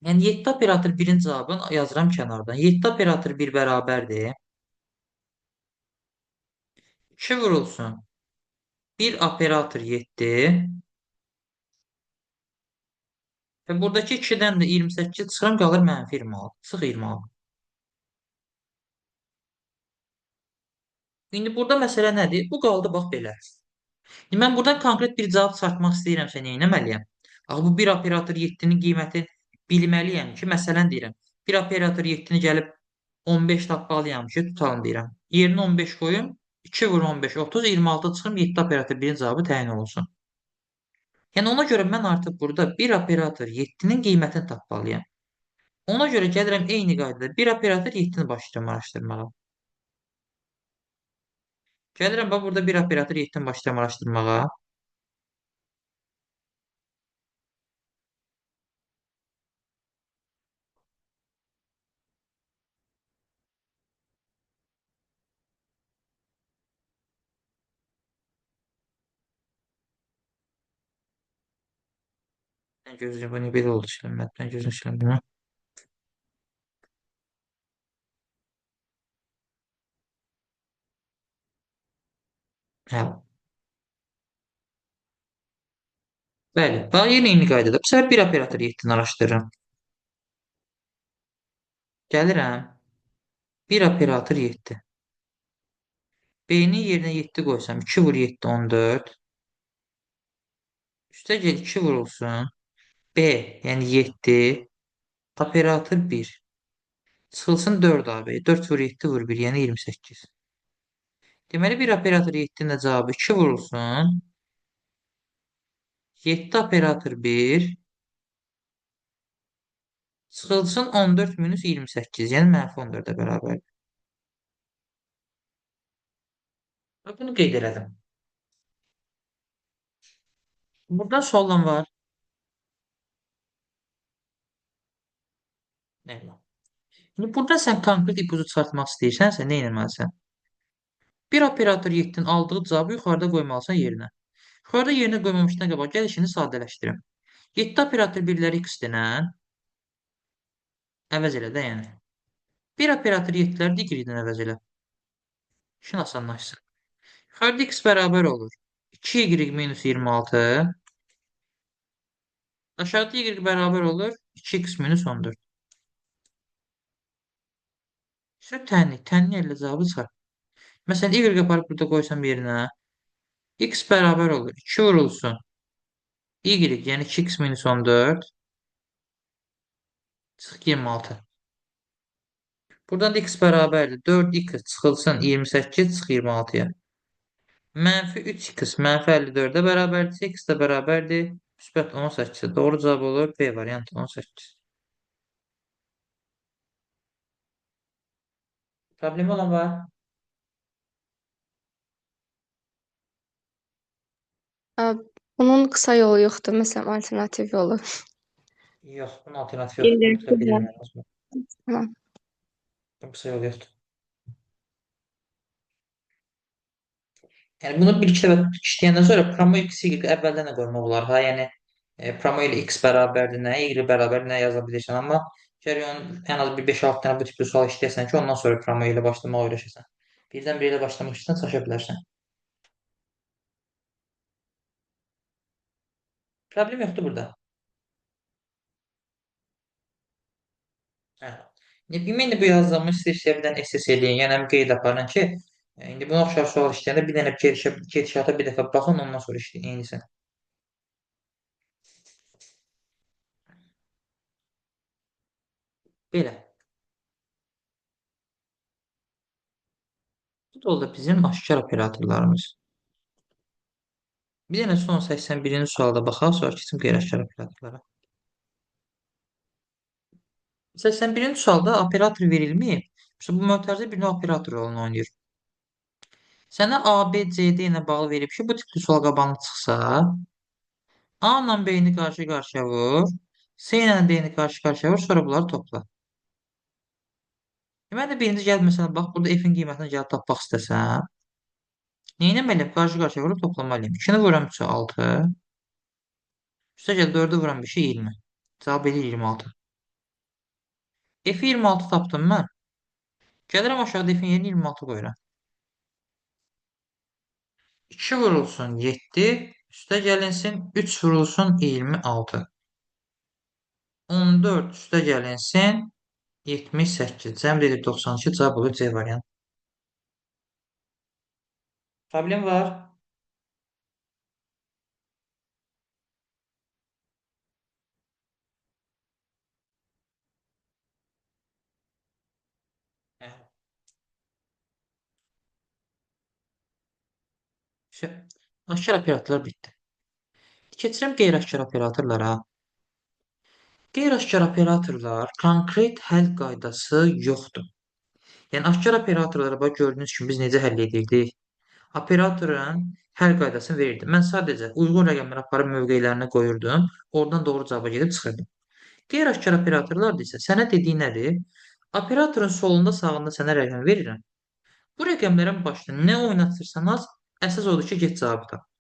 Yəni 7 operator 1-in cavabını yazıram kənardan. 7 operator 1 bərabərdir. 2 vurulsun 1 operator 7. Və buradakı 2-dən də 28 çıxıram, qalır mənfi 26. Çıx 26. İndi burada məsələ nədir? Bu qaldı bax belə. İndi mən buradan konkret bir cavab çıxartmaq istəyirəmsə nə etməliyəm? Axı bu 1 operator 7-nin qiyməti bilməliyəm ki, məsələn deyirəm. 1 operator 7-ni gəlib 15 tapmalıyam ki, tutalım deyirəm. Yerinə 15 qoyum, 2 vur 15 30 26 çıxım 7 operator 1-in cavabı təyin olunsun. Yəni ona görə mən artıq burada bir operator 7-nin qiymətini tapmalıyam. Ona görə gəlirəm eyni qaydada bir operator 7-ni başlayıram araşdırmağa. Gəlirəm bax burada bir operator 7-ni başlayıram araşdırmağa. Mən gözləyim bu niyə belə oldu işlənmədi. Mən gözüm işlənmir. Hə. Bəli. Bax yenə eyni qaydada. Bu səfər bir operator 7-ni araşdırıram. Gəlirəm. Bir operator 7. B-nin yerinə 7 qoysam 2 vur 7 14. Üstə gəl 2 vurulsun. B, yəni 7. Operator 1. Çıxılsın 4 abi. 4 vur 7 vur 1, yəni 28. Deməli bir operator 7-nin də cavabı 2 vurulsun. 7 operator 1. Çıxılsın 14 minus 28, yəni mənfi 14-ə bərabər. Bax, bunu qeyd elədim. Burada sualım var. Nə var? İndi burada sən konkret ipucu çıxartmaq istəyirsənsə, nə etməlisən? Bir operator 7-nin aldığı cavabı yuxarıda qoymalısan yerinə. Yuxarıda yerinə qoymamışdan qabaq gəl işini sadələşdirim. 7 operator 1-ləri x ilə əvəz elə də yəni. Bir operator 7-ləri digri ilə əvəz elə. İşin asanlaşsın. Yuxarıda x bərabər olur. 2y minus 26. Aşağıda y bərabər olur. 2x minus 14. İşte tənlik. Tənlik ilə cavabı çıxar. Məsələn, y aparıb burada qoysam yerinə. X bərabər olur. 2 vurulsun. Y, yəni 2x minus 14. Çıx 26. Buradan da x bərabərdir. 4x çıxılsın 28 çıx 26-ya. Mənfi 3x mənfi 54-ə bərabərdir. X də bərabərdir. Müsbət 18. Doğru cavab olur. B variantı 18. Problemi olan var? Ə, Bunun qısa yolu yoxdur, məsələn, alternativ yolu. Yox, bunun alternatifi yoxdur. Bunu mütləq bilmək lazım. Tamam. Bunun qısa yolu yoxdur. Yəni bunu bir iki dəfə işləyəndən sonra promo x, y əvvəldən də qoymaq olar. Ha, yəni promo ilə x bərabərdir nə, y bərabər nə yaza bilirsən. Amma gərək onu ən az bir 5-6 dənə bu tipli sual işləyəsən ki, ondan sonra promo ilə başlamağı öyrəşəsən. Birdən biri ilə başlamaq üçün çaşa bilərsən. Problem yoxdur burada. Hə. İndi bu yazdığımı istəyirsə bir dənə SS eləyin. Yəni qeyd aparın ki, indi buna oxşar sual işləyəndə bir dənə gedişata bir dəfə baxın, ondan sonra işləyin. Eynisin. Belə. Bu da oldu bizim aşkar operatorlarımız. Bir dənə son 81-ci sualda baxaq, sonra keçim qeyri-aşkar operatorlara. 81-ci sualda operator verilməyib. İşte bu mötərizə bir növ operator rolunu oynayır. Sənə A, B, C, D ilə bağlı verib ki, bu tipli sual qabağına çıxsa, A ilə B-ni qarşı-qarşıya vur, C ilə D-ni qarşı-qarşıya vur, sonra bunları topla. Deməli, birinci gəl, məsələn, bax, burada F-in qiymətini gəlib tapmaq istəsəm, neynəməliyəm? Qarşı-qarşıya vurub toplamalıyım. 2-ni vuram 3-ə 6, üstə gəl 4-ü vuram 5-ə 20. Cavab edir 26. F-i 26 tapdım mən. Gəlirəm aşağıda F-in yerinə 26 qoyuram. 2 vurulsun 7, üstə gəlinsin 3 vurulsun 26. 14 üstə gəlinsin 78. Cəmr edib 92, cavab olur C variantı. Problem var? Hə. Aşkar operatorlar bitdi. Keçirəm qeyri-aşkar operatorlara. Qeyri-aşkar operatorlar konkret həll qaydası yoxdur. Yəni aşkar operatorlara bax gördüyünüz kimi biz necə həll edirdik? Operatorun həll qaydasını verirdim. Mən sadəcə uyğun rəqəmləri aparıb mövqelərinə qoyurdum. Oradan doğru cavaba gedib çıxırdım. Qeyri-aşkar operatorlar da isə sənə dediyi nədir? Operatorun solunda, sağında sənə rəqəm verirəm. Bu rəqəmlərin başına nə oynatırsanız, əsas odur ki, get cavabı tap.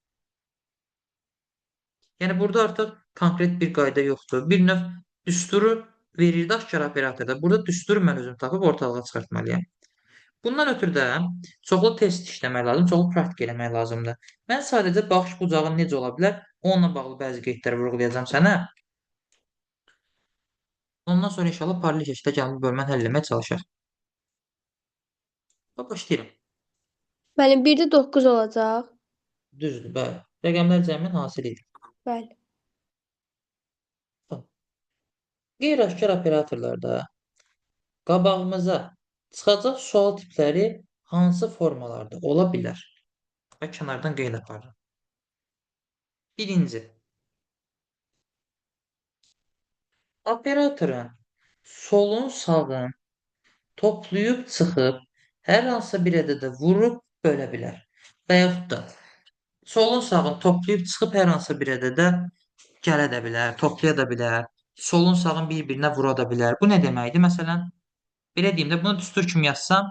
Yəni burada artıq konkret bir qayda yoxdur. Bir növ düsturu verirdi aşkar operatorda. Burada düsturu mən özüm tapıb ortalığa çıxartmalıyam. Bundan ötürü də çoxlu test işləmək lazım, çoxlu praktik eləmək lazımdır. Mən sadəcə baxış bucağın necə ola bilər, onunla bağlı bəzi qeydləri vurğulayacağam sənə. Ondan sonra inşallah paralel şəkildə gəlin bu bölməni həll etməyə çalışaq. Başlayıram. Müəllim 1-də 9 olacaq. Düzdür, bəli. Rəqəmlər cəminin hasilidir. Bəli. Qeyri-aşkar operatorlarda qabağımıza çıxacaq sual tipləri hansı formalarda ola bilər? Və kənardan qeyd aparıram. Birinci. Operatorun solun sağın toplayıb çıxıb hər hansı bir ədədə vurub bölə bilər. Və yaxud da solun sağın toplayıb çıxıb hər hansı bir ədədə gələ də bilər, toplaya da bilər. Solun sağın bir-birinə vura da bilər. Bu nə deməkdir? Məsələn, belə deyim də, bunu düstur kimi yazsam,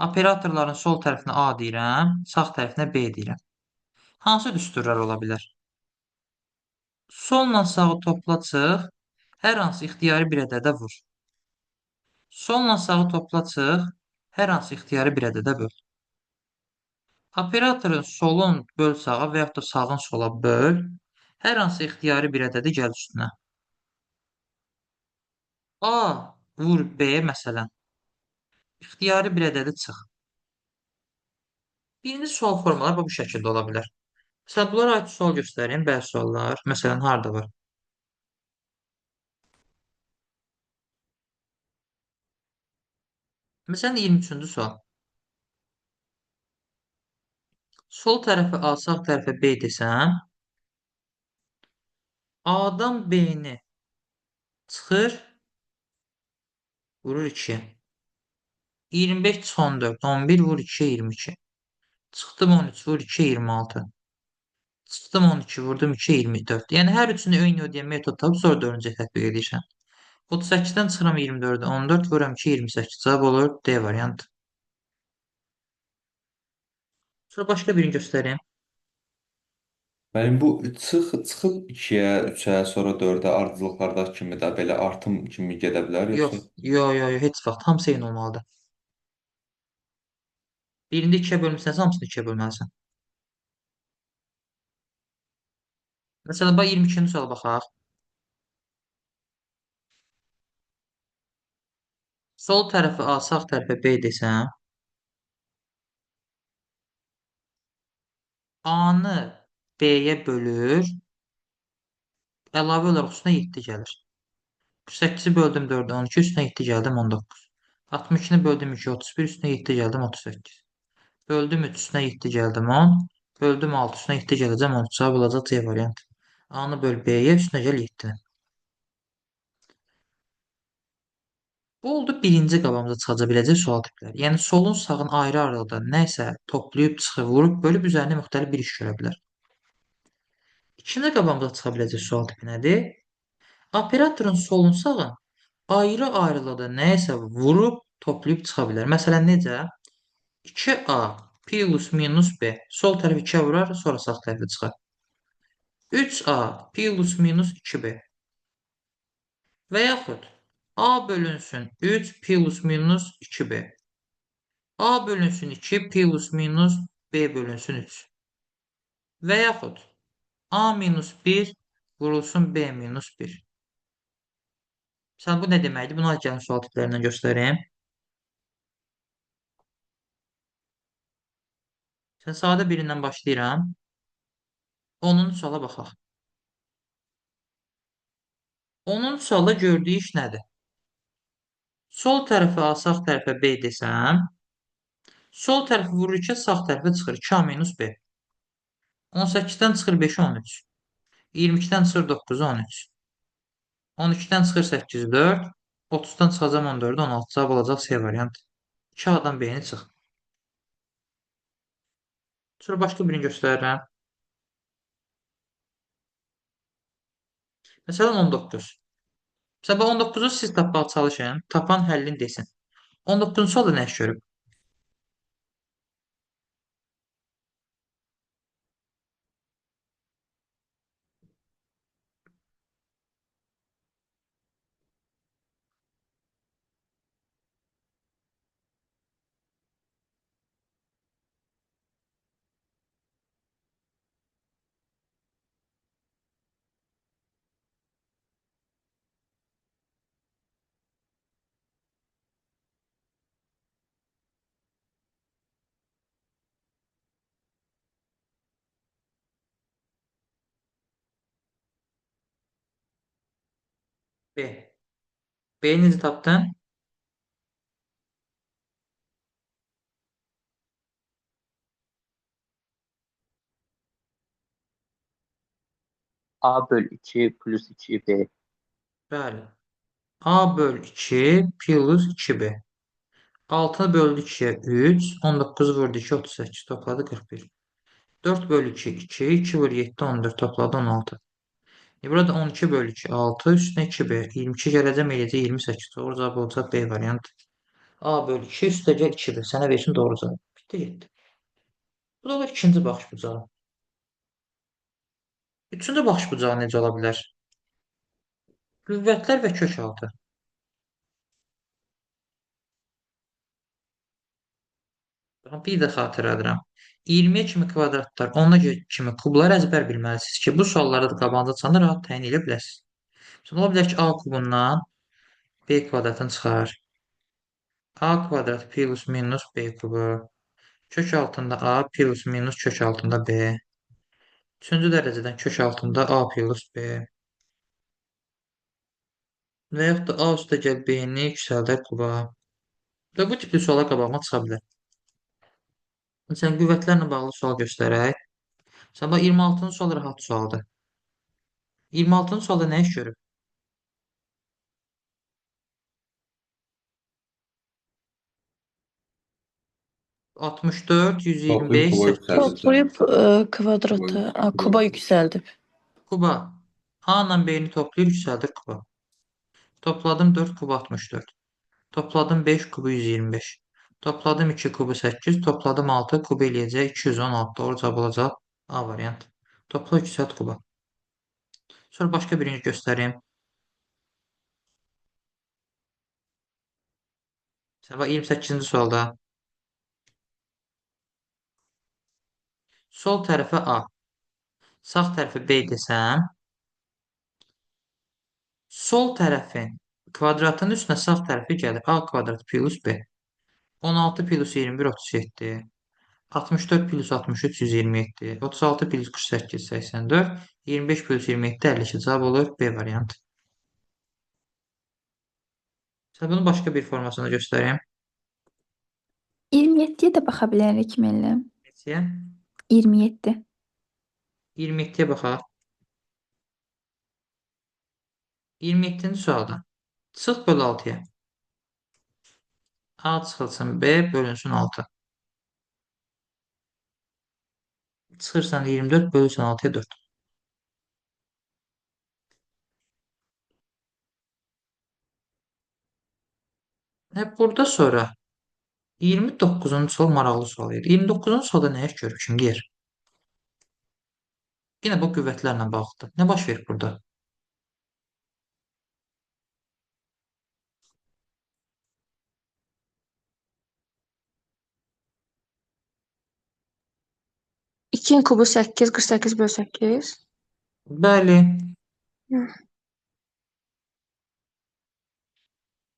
operatorların sol tərəfinə A deyirəm, sağ tərəfinə B deyirəm. Hansı düsturlar ola bilər? Solla sağı topla çıx, hər hansı ixtiyari bir ədədə vur. Solla sağı topla çıx, hər hansı ixtiyari bir ədədə böl. Operatorun solun böl sağa və yaxud da sağın sola böl, hər hansı ixtiyari bir ədədi gəl üstünə. A vur B məsələn. İxtiyari bir ədədi çıx. Birinci sual formaları bu şəkildə ola bilər. Məsələn, bunlara aid sual göstərin, bəzi suallar. Məsələn, harada var? Məsələn, 23-cü sual. Sol tərəfə A, sağ tərəfə B desəm, A-dan B-ni çıxır, vurur 2. 25 çıx 14, 11 vur 2, 22. Çıxdım 13, vur 2, 26. Çıxdım 12, vurdum 2, 24. Yəni, hər üçünü eyni ödəyən metod tapıb sonra 4-cü tətbiq edirsən. 38-dən çıxıram 24-ə, 14 vuram 2, 28. Cavab olur D variantı. Sonra başqa birini göstərim. Müəllim, bu çıxıb 2-yə, 3-ə, sonra 4-ə ardıcılıqlardakı kimi də belə artım kimi gedə bilər Yox, yoxsa? heç vaxt. Hamısı eyni olmalıdır. Birində 2-yə bölmüsənsə, hamısını 2-yə bölməlisən. Məsələn, 22-ci suala baxaq. Sol tərəfi A, sağ tərəfə B desəm, A-nı B-yə bölür, əlavə olaraq üstünə 7 gəlir. 48-i böldüm 4-ə, 12, üstünə 7 gəldim 19. 62-ni böldüm 2, 31, üstünə 7 gəldim 38. Böldüm 3, üstünə 7 gəldim 10. Böldüm 6, üstünə 7 gələcəm 13. Cavab olacaq C variantı. A-nı böl B-yə, üstünə gəl 7. Bu oldu birinci qabağımıza çıxaca biləcək sual tipləri. Yəni solun sağın ayrı-ayrılıqda nəsə toplayıb çıxıb, vurub, bölüb üzərində müxtəlif bir iş görə bilər. İkinci qabağımıza çıxa biləcək sual tipi nədir? Operatorun solun sağın ayrı-ayrılıqda nəsə vurub, toplayıb çıxa bilər. Məsələn, necə? 2A plus minus B. Sol tərəfi 2-yə vurar, sonra sağ tərəfi çıxar. 3A plus minus 2B. Və yaxud A bölünsün 3 plus minus 2B. A bölünsün 2 plus minus B bölünsün 3. Və yaxud A minus 1 vurulsun B minus 1. Sən bu nə deməkdir? Buna gəlin sual tiplərindən göstəreyim. Sən sadə birindən başlayıram. 10-cu suala baxaq. 10-cu sualda gördüyü iş nədir? Sol tərəfə A, sağ tərəfə B desəm, sol tərəfi vurur 2, sağ tərəfə çıxır 2A minus B. 18-dən çıxır 5, 13. 22-dən çıxır 9, 13. 12-dən çıxır 8, 4. 30-dan çıxacaq 14, 16. Cavab olacaq C variantı. 2 A'dan B-ni çıx. Sonra başqa birini göstərirəm. Məsələn 19. Məsələn, bu 19-u siz tapmağa çalışın. Tapan həllini desin. 19-cu sualda nə iş görüb? B. B-yi necə tapdın? A bölü 2 plus 2B. Bəli. A bölü 2 plus 2B. 6 böldü 2'ye 3. 19 vurdu 2, 38. Topladı 41. 4 bölü 2, 2. 2 bölü 7, 14. Topladı 16. Burada 12 bölü 2, 6. Üstüne 2B. 22 gələcəm eləyəcək 28. Doğru cavab olacaq B variantı. A bölü 2 üstə gəl 2'dir. Sənə versin doğru cavab. Bitti getdi. Bu da olur ikinci baxış bucağı. Üçüncü baxış bucağı necə ola bilər? Qüvvətlər və kök altı. Bir də xatırladıram. 20 kimi kvadratlar, ona kimi kublar əzbər bilməlisiniz ki, bu sualları da qabağınıza çıxanda rahat təyin edə biləsiniz. Şimdi ola bilər ki, A kubundan B kvadratını çıxar. A kvadrat plus minus B kubu. Kök altında A plus minus kök altında B. Üçüncü dərəcədən kök altında A plus B. Və yaxud da A üstə gəl B-ni yüksəldir kuba. Və bu tipli suala qabağıma çıxa bilər. Məsələn, qüvvətlərlə bağlı sual göstərək. Sabah 26-cı sual rahat sualdır. 26-cı sualda nə iş görüb? 64, Toplayıb 125, kuba 8. yüksəldib. Toplayıb kvadratı, kuba yüksəldib. Kuba. A ilə B-ni toplayır, yüksəldir kuba. Topladım 4 kubu 64. Topladım 5 kubu 125. Topladım 2 kubu 8. Topladım 6 kubu eləyəcək 216. Doğru cavab olacaq A variant. Topla yüksəlt kuba. Sonra başqa birini göstəreyim. Sabah 28-ci sualda. Sol tərəfə A. Sağ tərəfə B desəm. Sol tərəfin kvadratın üstünə sağ tərəfi gəlir. A kvadrat plus B. 16 plus 21, 37. 64 plus 63, 127. 36 plus 48, 84. 25 plus 27, 52. Cavab olur B variantı. Sən bunun başqa bir formasını göstəreyim. 27-yə də baxa bilərik müəllim. Neçəyə? 27. 27-yə baxaq. 27-ci sualda. Çıx bölü 6-ya. A çıxılsın B bölünsün 6. Çıxırsan 24 bölürsən 6-ya 4. Burada sonra 29-cu sual maraqlı sual idi. 29-cu sualda nə iş görüb şimdi yer? Yine bu qüvvətlərlə bağlıdır. Nə baş verir burada? İkinin kubu 8, 48 bölü 8. Bəli. Hı.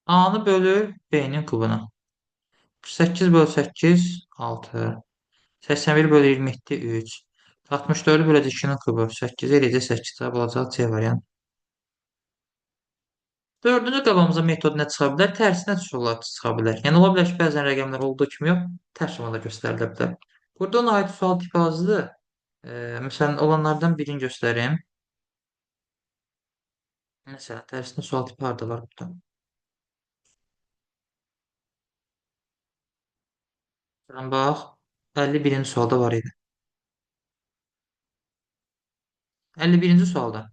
A-nı bölür B-nin kubuna. 48 bölü 8, 6. 81 bölü 27, 3. 64 böləcək 2-nin kubu. 8 eləyəcək 8. Cavab olacaq C variant. Dördüncü qabağımıza metod nə çıxa bilər? Tərsinə suallar çıxa bilər. Yəni ola bilər ki, bəzən rəqəmlər olduğu kimi yox, tərs formada göstərilə bilər. Burada ona aid sual tipi azdır. Məsələn, olanlardan birini göstərim. Məsələn, tərsində sual tipi harda var burada? Məsələn, bax, 51-ci sualda var idi. 51-ci sualda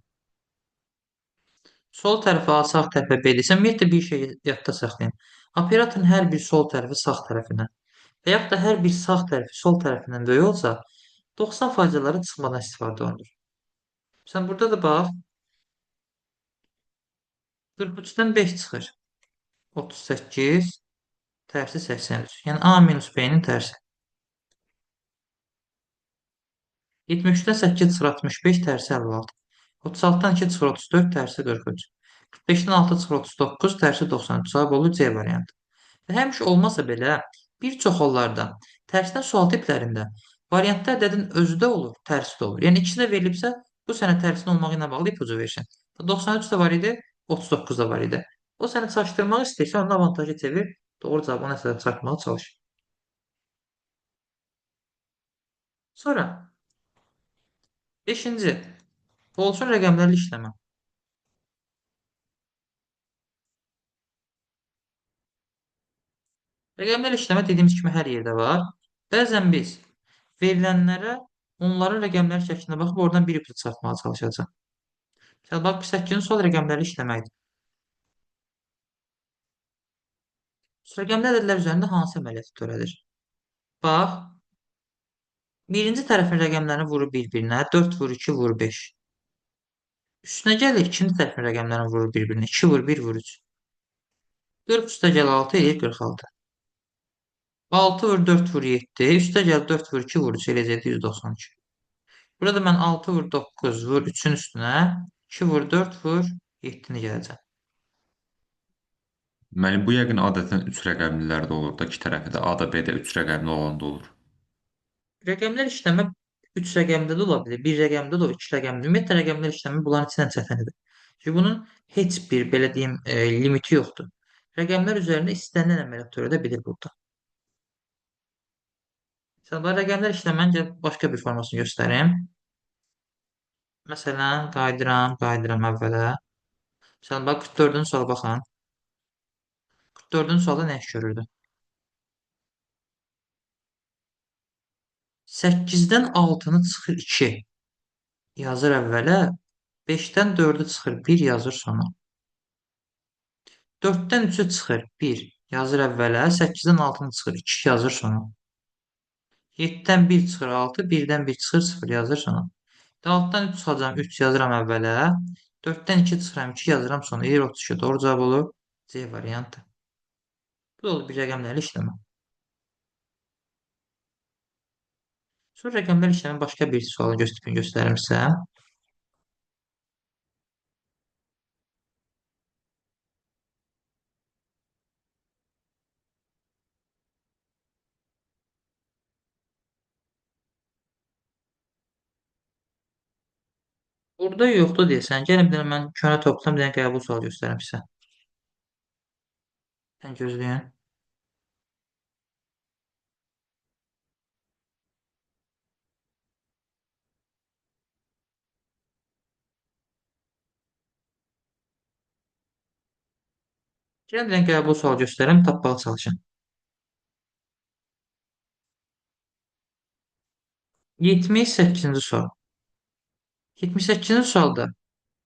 sol tərəfi A, sağ tərəfə B desə, ümumiyyətlə bir şey yadda saxlayın. Operatorun hər bir sol tərəfi sağ tərəfindən və yaxud da hər bir sağ tərəfi sol tərəfindən böyük olsa, 90 faciələri çıxmadan istifadə olunur. Sən burada da bax, 43-dən 5 çıxır. 38, tərsi 83. Yəni A minus B-nin tərsi. 73-dən 8 çıxır 65, tərsi 56. 36-dan 2 çıxır 34, tərsi 43. 45-dən 6 çıxır 39, tərsi 93. Cavab olur C variantı. Və həmişə olmasa belə, bir çox hallarda tərsindən sual tiplərində variantda ədədin özü də olur, tərsi də olur. Yəni ikisi də verilibsə, bu sənə tərsin olmağı ilə bağlı ipucu versin. 93 də var idi, 39 da var idi. O səni çaşdırmaq istəyirsə, onun avantajı çevir, doğru cavabı nəsə çarpmağa çalış. Sonra 5-ci. Olsun rəqəmlərlə işləmə. Rəqəmlərlə işləmə dediyimiz kimi hər yerdə var. Bəzən biz verilənlərə onların rəqəmləri şəklində baxıb oradan bir ipucu çıxartmağa çalışacağıq. Məsələn, bax 8-ci sual rəqəmlərlə işləməkdir. Rəqəmli ədədlər üzərində hansı əməliyyatı törədir? Bax, birinci tərəfin rəqəmlərini vurur bir-birinə, 4 vur 2 vur 5. Üstünə gəlir, ikinci tərəfin rəqəmlərini vurur bir-birinə, 2 vur 1 vur 3. 4 üstə gəl 6 eləyir 46. 6 vur 4 vur 7, üstə gəl 4 vur 2 vur 3 eləyəcək 192. Burada mən 6 vur 9 vur 3-ün üstünə 2 vur 4 vur 7-ni gələcəm. Deməli, bu yəqin adətən 3 rəqəmlilərdə olur da, iki tərəfi də A da B də 3 rəqəmli olanda olur. Rəqəmlər işləmə 3 rəqəmdə də ola bilər, 1 rəqəmdə də, 2 rəqəmdə. Ümumiyyətlə rəqəmlər işləmə bunların içindən çətindir. Çünki bunun heç bir belə deyim limiti yoxdur. Rəqəmlər üzərində istənilən əməliyyat törədə bilir burada. Məsələn, rəqəmlər işləmənin başqa bir formasını göstərim. Məsələn, qayıdıram əvvələ. Məsələn, bax 44-cü suala baxın. 44-cü sualda nə iş görürdü? 8-dən 6-nı çıxır 2 yazır əvvələ, 5-dən 4-ü çıxır 1 yazır sona. 4-dən 3-ü çıxır 1 yazır əvvələ, 8-dən 6-nı çıxır 2 yazır sona. 7-dən 1 çıxır 6, 1-dən 1 çıxır 0 yazır sona. 6-dan 3 çıxacam 3 yazıram əvvələ, 4-dən 2 çıxıram 2 yazıram sona. 32 doğru cavab olur C variantı. Bu da olur bir rəqəmlərlə işləmə. Sonra rəqəmlər işləmə başqa bir sualı tipini göstərim sizə. Burada yoxdur deyəsən. Gəlin bir dənə mən köhnə toplam bir dənə qəbul sualı göstərim sizə. Sən gözləyin. Gəlin bir dənə qəbul sualı göstərim, tapmağa çalışın. 78-ci sual. 78-ci sualda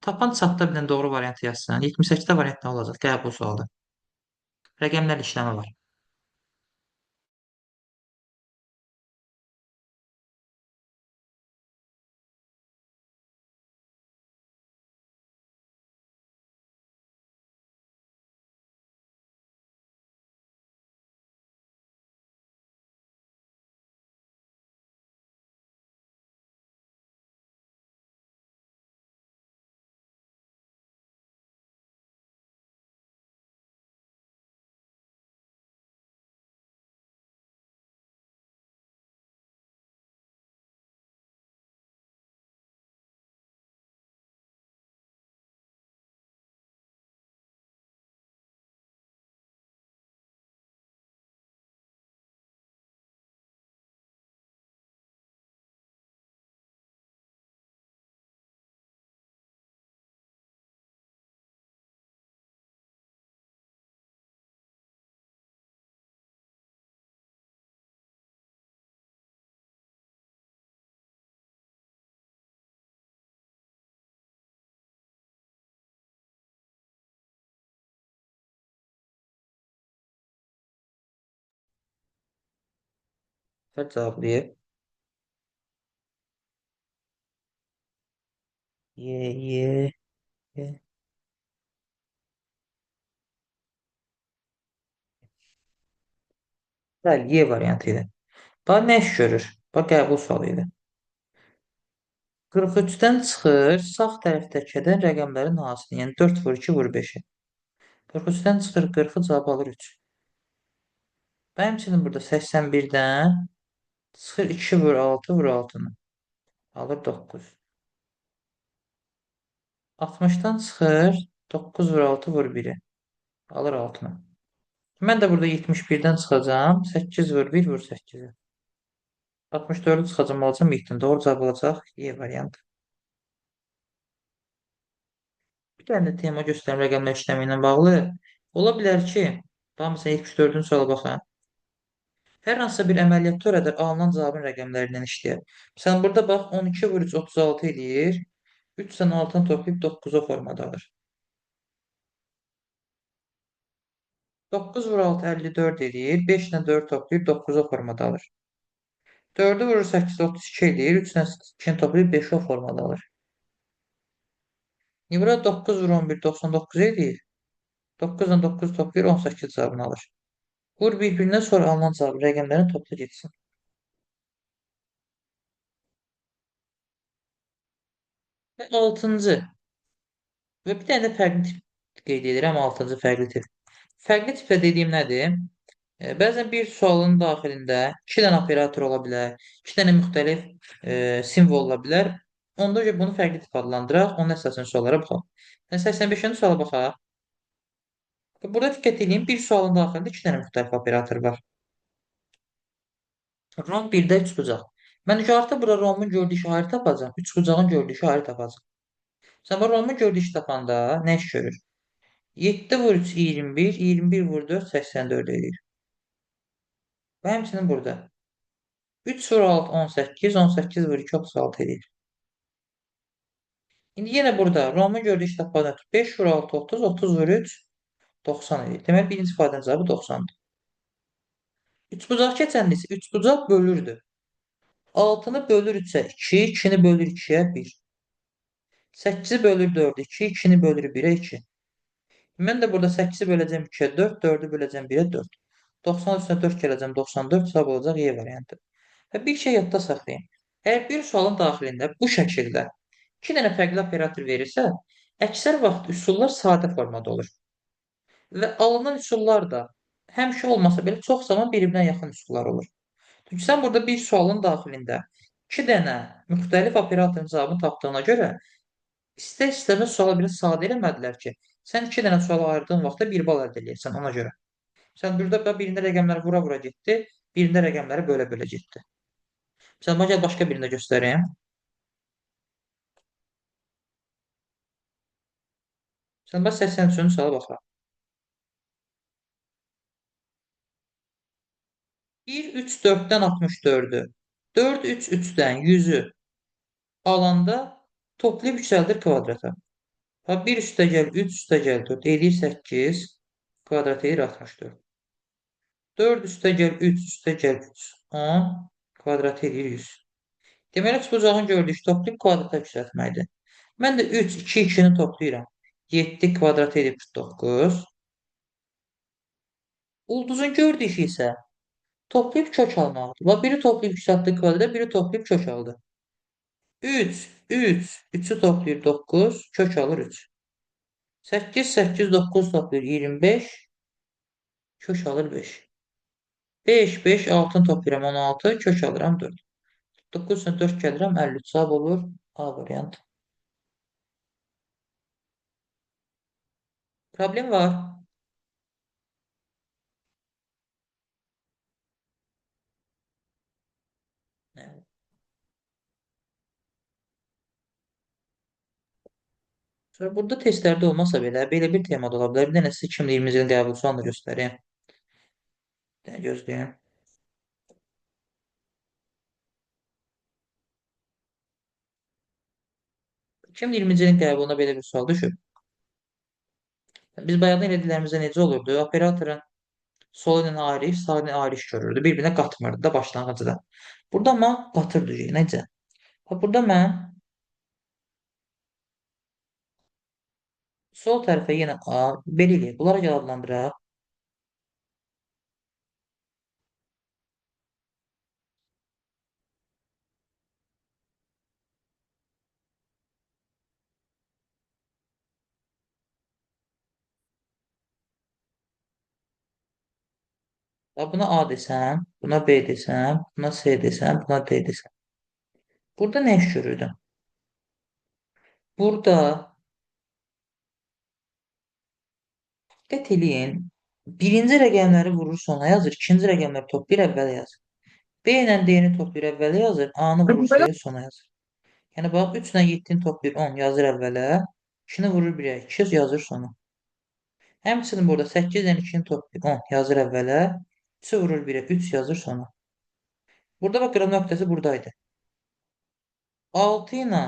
tapan çatda bir dənə doğru variantı yazsan. 78-də variant nə olacaq? Qəbul sualı. Rəqəmlər işləmə var. Və cavablayıb. Y, Y, Y. Bəli, Y variantı idi. Bax, nə iş görür? Bax, qəbul sualı idi. 43-dən çıxır, sağ tərəfdəkidən rəqəmlərin hansını? Yəni 4 vur 2 vur 5-i. 43-dən çıxır 40-ı cavab alır 3. Və həmçinin burada 81-dən çıxır 2 vur 6 vur 6-nı. Alır 9. 60-dan çıxır 9 vur 6 vur 1-i. Alır 6-nı. Mən də burada 71-dən çıxacağam. 8 vur 1 vur 8-i. 64-ü çıxacağım, alacağım 7-ni. Doğru cavab olacaq Y variantı. Bir dənə də tema göstərim rəqəmlər işləmi ilə bağlı. Ola bilər ki, daha məsələn 74-cü suala baxın. Hər hansısa bir əməliyyat törədir, alınan cavabın rəqəmlərindən işləyər. Məsələn, burada bax, 12 vur 3 36 eləyir. 3 dən 6-nı toplayıb 9-a formada alır. 9 vur 6 54 eləyir. 5 dən 4 toplayıb 9-a formada alır. 4-ü vurur 8 32 eləyir. 3 dən 2-ni toplayıb 5-a formada alır. Burada 9 vur 11 99 eləyir. 9 dən 9 toplayır 18 cavabını alır. Vur bir-birindən sonra alınan cavabı rəqəmlərin topla getsin. Və 6-cı. Və bir dənə də fərqli tip qeyd edirəm, 6-cı fərqli tip. Fərqli tiplə dediyim nədir? Bəzən bir sualın daxilində 2 dənə operator ola bilər, 2 dənə müxtəlif simvol ola bilər. Onda görə bunu fərqli tip adlandıraq, onun əsasən suallara baxaq. Yəni 85-ci suala baxaq. Burada diqqət edin, bir sualın daxilində 2 dənə müxtəlif operator var. Rom 1-də 3 bucaq. Mən artıq burada Romun gördüyü işi ayrı tapacağam, 3 bucağın gördüyü işi ayrı tapacağam. Sən bu Romun gördüyü işi tapanda nə iş görür? 7 vur 3 21, 21 vur 4 84 edir. Və həmçinin burada 3 vur 6 18, 18 vur 2 36 edir. İndi yenə burada Romun gördüyü işi tapanda 5 vur 6 30, 30 vur 3 90 edir. Demək birinci ifadənin cavabı 90-dır. 3 bucaq keçəndə isə 3 bucaq bölürdü. 6-nı bölür 3-ə 2, 2-ni bölür 2-yə 1. 8-i bölür 4-ə 2, 2-ni bölür 1-ə 2. Mən də burada 8-i böləcəm 2-yə 4, 4-ü böləcəm 1-ə 4. 90 üstünə 4 gələcəm 94, cavab olacaq Y variantı. Və bir şey yadda saxlayın. Əgər bir sualın daxilində bu şəkildə 2 dənə fərqli operator verirsə, əksər vaxt üsullar sadə formada olur. Və alınan üsullar da həmişə olmasa belə çox zaman bir-birinə yaxın üsullar olur. Çünki sən burada bir sualın daxilində 2 dənə müxtəlif operatorun cavabını tapdığına görə istər-istəməz sualı biraz sadə eləmədilər ki, sən 2 dənə suala ayırdığın vaxtda 1 bal əldə eləyəsən ona görə. Sən burada birində rəqəmləri vura-vura getdi, birində rəqəmləri bölə-bölə getdi. Məsələn, gəl başqa birində göstəreyim. Məsələn, bax 83-cü suala baxaq. 1, 3, 4-dən 64-ü, 4, 3, 3-dən 100-ü alanda toplayıb yüksəldir kvadrata. 1 üstəgəl 3 üstəgəl 4 edir 8, kvadrat edir 64. 4 üstəgəl 3 üstəgəl 3 10, kvadrat edir 100. Deməli, üçbucağın gördüyü toplayıb kvadrata yüksəltməkdir. Mən də 3, 2, 2-ni toplayıram. 7 kvadrat edir 49. Ulduzun gördüyü işi isə toplayıb kök almaqdır. Biri toplayıb yüksəltdi kvadrata, biri toplayıb kök aldı. 3, 3, 3-ü toplayır 9, kök alır 3. 8, 8, 9 toplayır 25, kök alır 5. 5, 5, 6-nı toplayıram 16, kök alıram 4. 9 üstünə 4 gəlirəm, 53 cavab olur. A variantı. Problem var. Evet. Sonra burada testlərdə olmasa belə, belə bir temada ola bilər. Bir dənə sizə 2020-ci ilin qəbul sualını göstəreyim. Bir dənə gözləyin. Kim 20-ci ilin qəbuluna belə bir sual düşüb. Biz bayaqdan elədiklərimizdə necə olurdu? Operatorun Sol ilə ayrı iş, sağ ilə ayrı iş görürdü. Bir-birinə qatmırdı da başlanğıcda. Burada amma qatırdı. Necə? Bax, burada mən sol tərəfə yenə A, belə eləyək. Bunlara gəl adlandıraq. Bax, buna A desəm, buna B desəm, buna C desəm, buna D desəm. Burada nə iş görürdüm? Burada diqqət eləyin. Birinci rəqəmləri vurur sona yazır, ikinci rəqəmləri toplayır əvvələ yazır. B ilə D-ni toplayır əvvələ yazır, A-nı vurur C-yə sona yazır. Yəni bax 3 ilə 7-ni toplayır 10 yazır əvvələ, 2-ni vurur 1-ə 2 yazır sona. Həmçinin burada 8 ilə 2-ni toplayır 10 yazır əvvələ, 3-ü vurur 1-ə 3 yazır sona. Burada bax qırılma nöqtəsi buradaydı. 6 ilə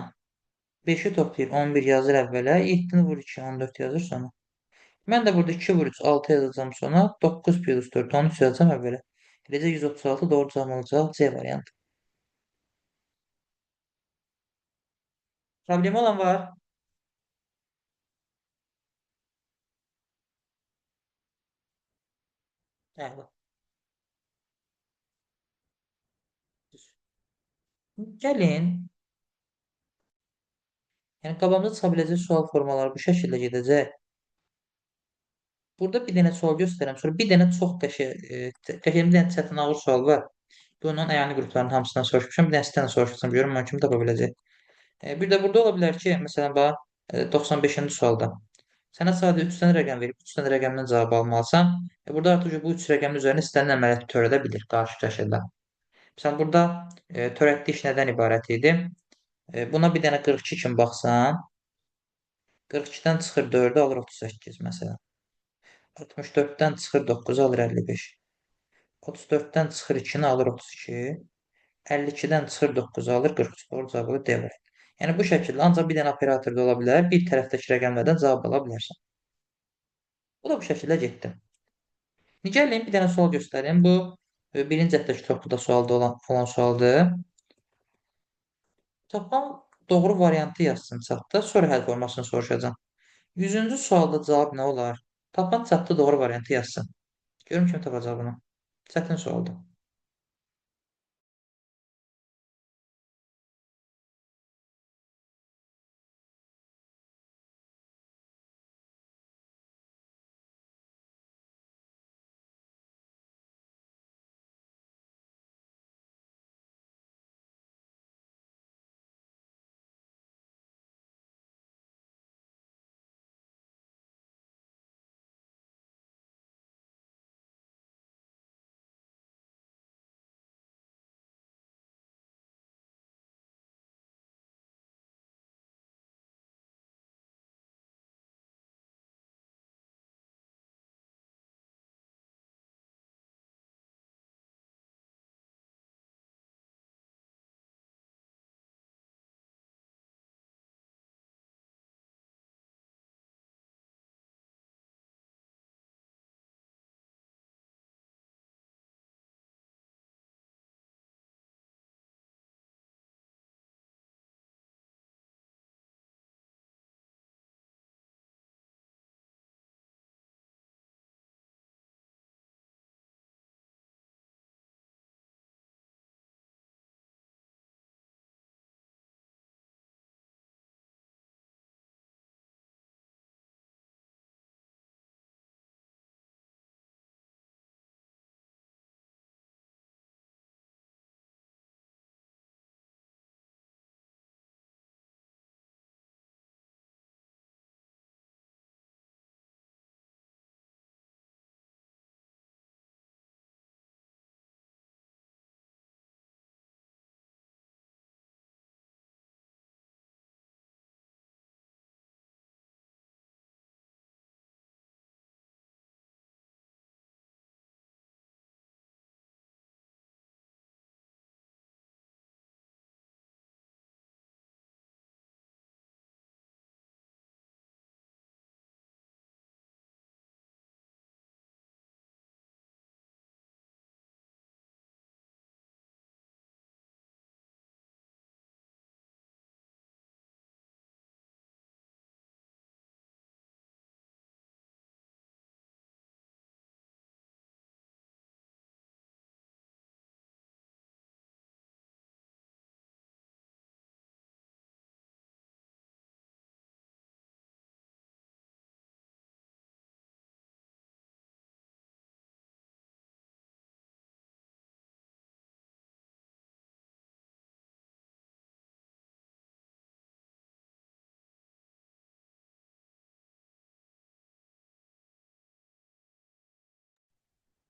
5-i toplayır 11 yazır əvvələ, 7-ni vurur 2 14 yazır sona. Mən də burada 2 vur 3 6 yazacağım sona, 9 plus 4 13 yazacağım əvvələ. Eləcə 136 doğru cavab olacaq C variantı. Problemi olan var? Bəli. Gəlin. Yəni qabağımıza çıxa biləcək sual formaları bu şəkildə gedəcək. Burada bir dənə sual göstərəm, sonra bir dənə çox qəşəng bir dənə çətin ağır sual var. Bunun əyani qruplarının hamısından soruşmuşam. Bir dənə sizdən soruşacağam, görüm mən kim tapa biləcək. Bir də burada ola bilər ki, məsələn bax 95-ci sualda sənə sadə 3 dənə rəqəm verib 3 dənə rəqəmdən cavab almalısan. Burada artıq bu 3 rəqəmin üzərində istənilən əməliyyatı törədə bilir qarşı şəkildə. Məsələn burada törətdiyi iş nədən ibarət idi? Buna bir dənə 42 kimi baxsan, 42-dən çıxır 4-ü alır 38 məsələn. 64-dən çıxır 9-u alır 55. 34-dən çıxır 2-ni alır 32. 52-dən çıxır 9-u alır 43. Doğru cavab olur D variantı. Yəni bu şəkildə ancaq bir dənə operatorda ola bilər. Bir tərəfdəki rəqəmlərdən cavab ala bilərsən. Bu da bu şəkildə getdi. Gəlin bir dənə sual göstərim. Bu birinci cəhdəki topluda sualda olan sualdır. Tapan doğru variantı yazsın çatda. Sonra həll formasını soruşacağam. 100-cü sualda cavab nə olar? Tapan çatda doğru variantı yazsın. Görüm kim tapacaq bunu. Çətin sualdır.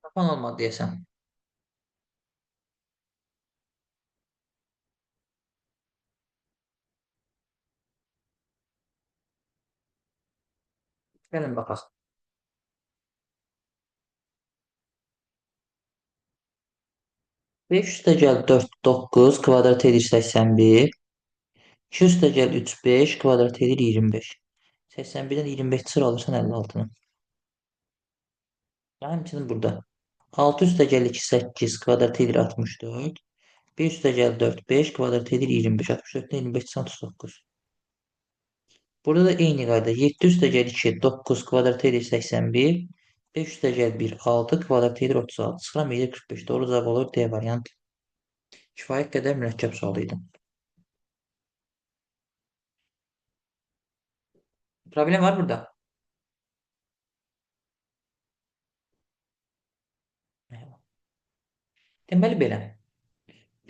Tapan olmadı deyəsən. Gəlin baxaq. 5 üstə gəl 4, 9 kvadrat edir 81. 2 üstə gəl 3, 5 kvadrat edir 25. 81-dən 25 çıxır alırsan 56-nı. Həmçinin burada. 6 üstə gəl 2, 8 kvadrat edir 64. 1 üstə gəl 4, 5 kvadrat edir 25. 64-dən 25 çıxan 39. Burada da eyni qayda. 7 üstə gəl 2, 9 kvadrat edir 81. 5 üstə gəl 1, 6 kvadrat edir 36. Çıxıram edir 45. Doğru cavab olur D variant. Kifayət qədər mürəkkəb sual idi. Problem var burada. Deməli belə.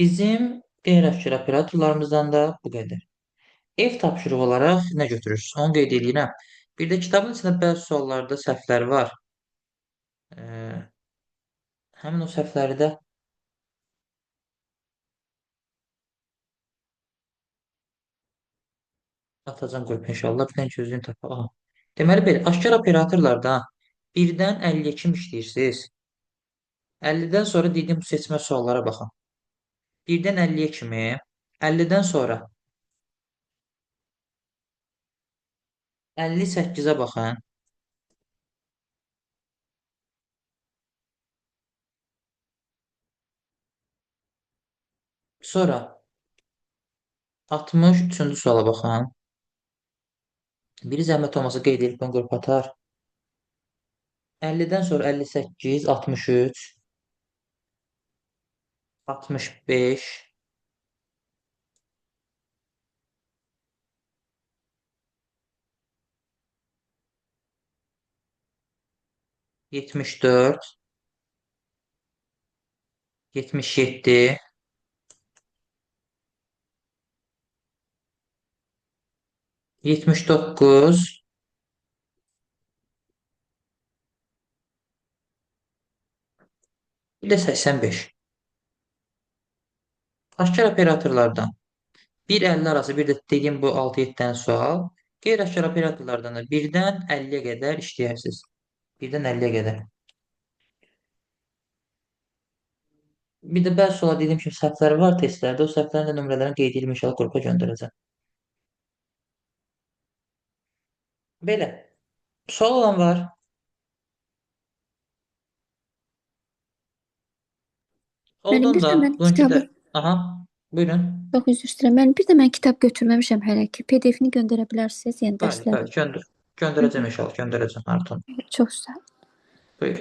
Bizim qeyri-əşkər operatorlarımızdan da bu qədər. Ev tapşırığı olaraq nə götürürsünüz? Onu qeyd edirəm. Bir də kitabın içində bəzi suallarda səhvlər var. Həmin o səhvləri də atacam qoyub inşallah. Bir dənə gözlüyün tapaq. Deməli belə, aşkar operatorlarda 1-dən 50-yə kim işləyirsiniz? 50-dən sonra dediyim bu seçmə suallara baxın. 1-dən 50-yə kimi, 50-dən sonra 58-ə baxın. Sonra 63-cü suala baxın. Biri zəhmət olmasa qeyd edib bunu qrup atar. 50-dən sonra 58, 63, 65, 74, 77, 79, bir də 85. Aşkar operatorlardan 1-50 arası bir də dediyim bu 6-7 dənə sual. Qeyri-aşkar operatorlardan da 1-dən 50-yə qədər işləyərsiniz. 1-dən 50-yə qədər. Bir də bəzi suala dediyim kimi səhvləri var testlərdə. O səhvlərin də nömrələrini qeyd edib inşallah qrupa göndərəcəm. Belə. Sual olan var. Müəllim, Oldan bir da də mən bugünkü kitabı də. Aha, buyurun. çox üzr istəyirəm. Müəllim, bir də mən kitab götürməmişəm hələ ki. PDF-ni göndərə bilərsiniz, yəni Bəli, dərsləri. bəli, göndərəcəm inşallah, göndərəcəm Artan. Çox sağ ol. Buyur.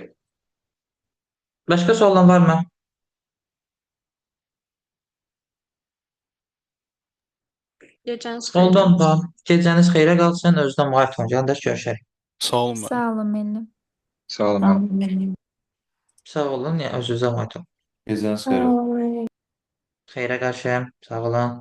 Başqa sual olan varmı? Gecəniz xeyir Oldan olsun. da gecəniz xeyrə qalsın, özünə müayət olun. Gəldər görüşərik. Sağ olun müəllim. Sağ olun müəllim. Sağ olun. Sağ müəllim. olun müəllim. Sağ olun, özünüzə müayət olun. Gecəniz xeyir olsun. Xeyrə qarşı, sağ olun.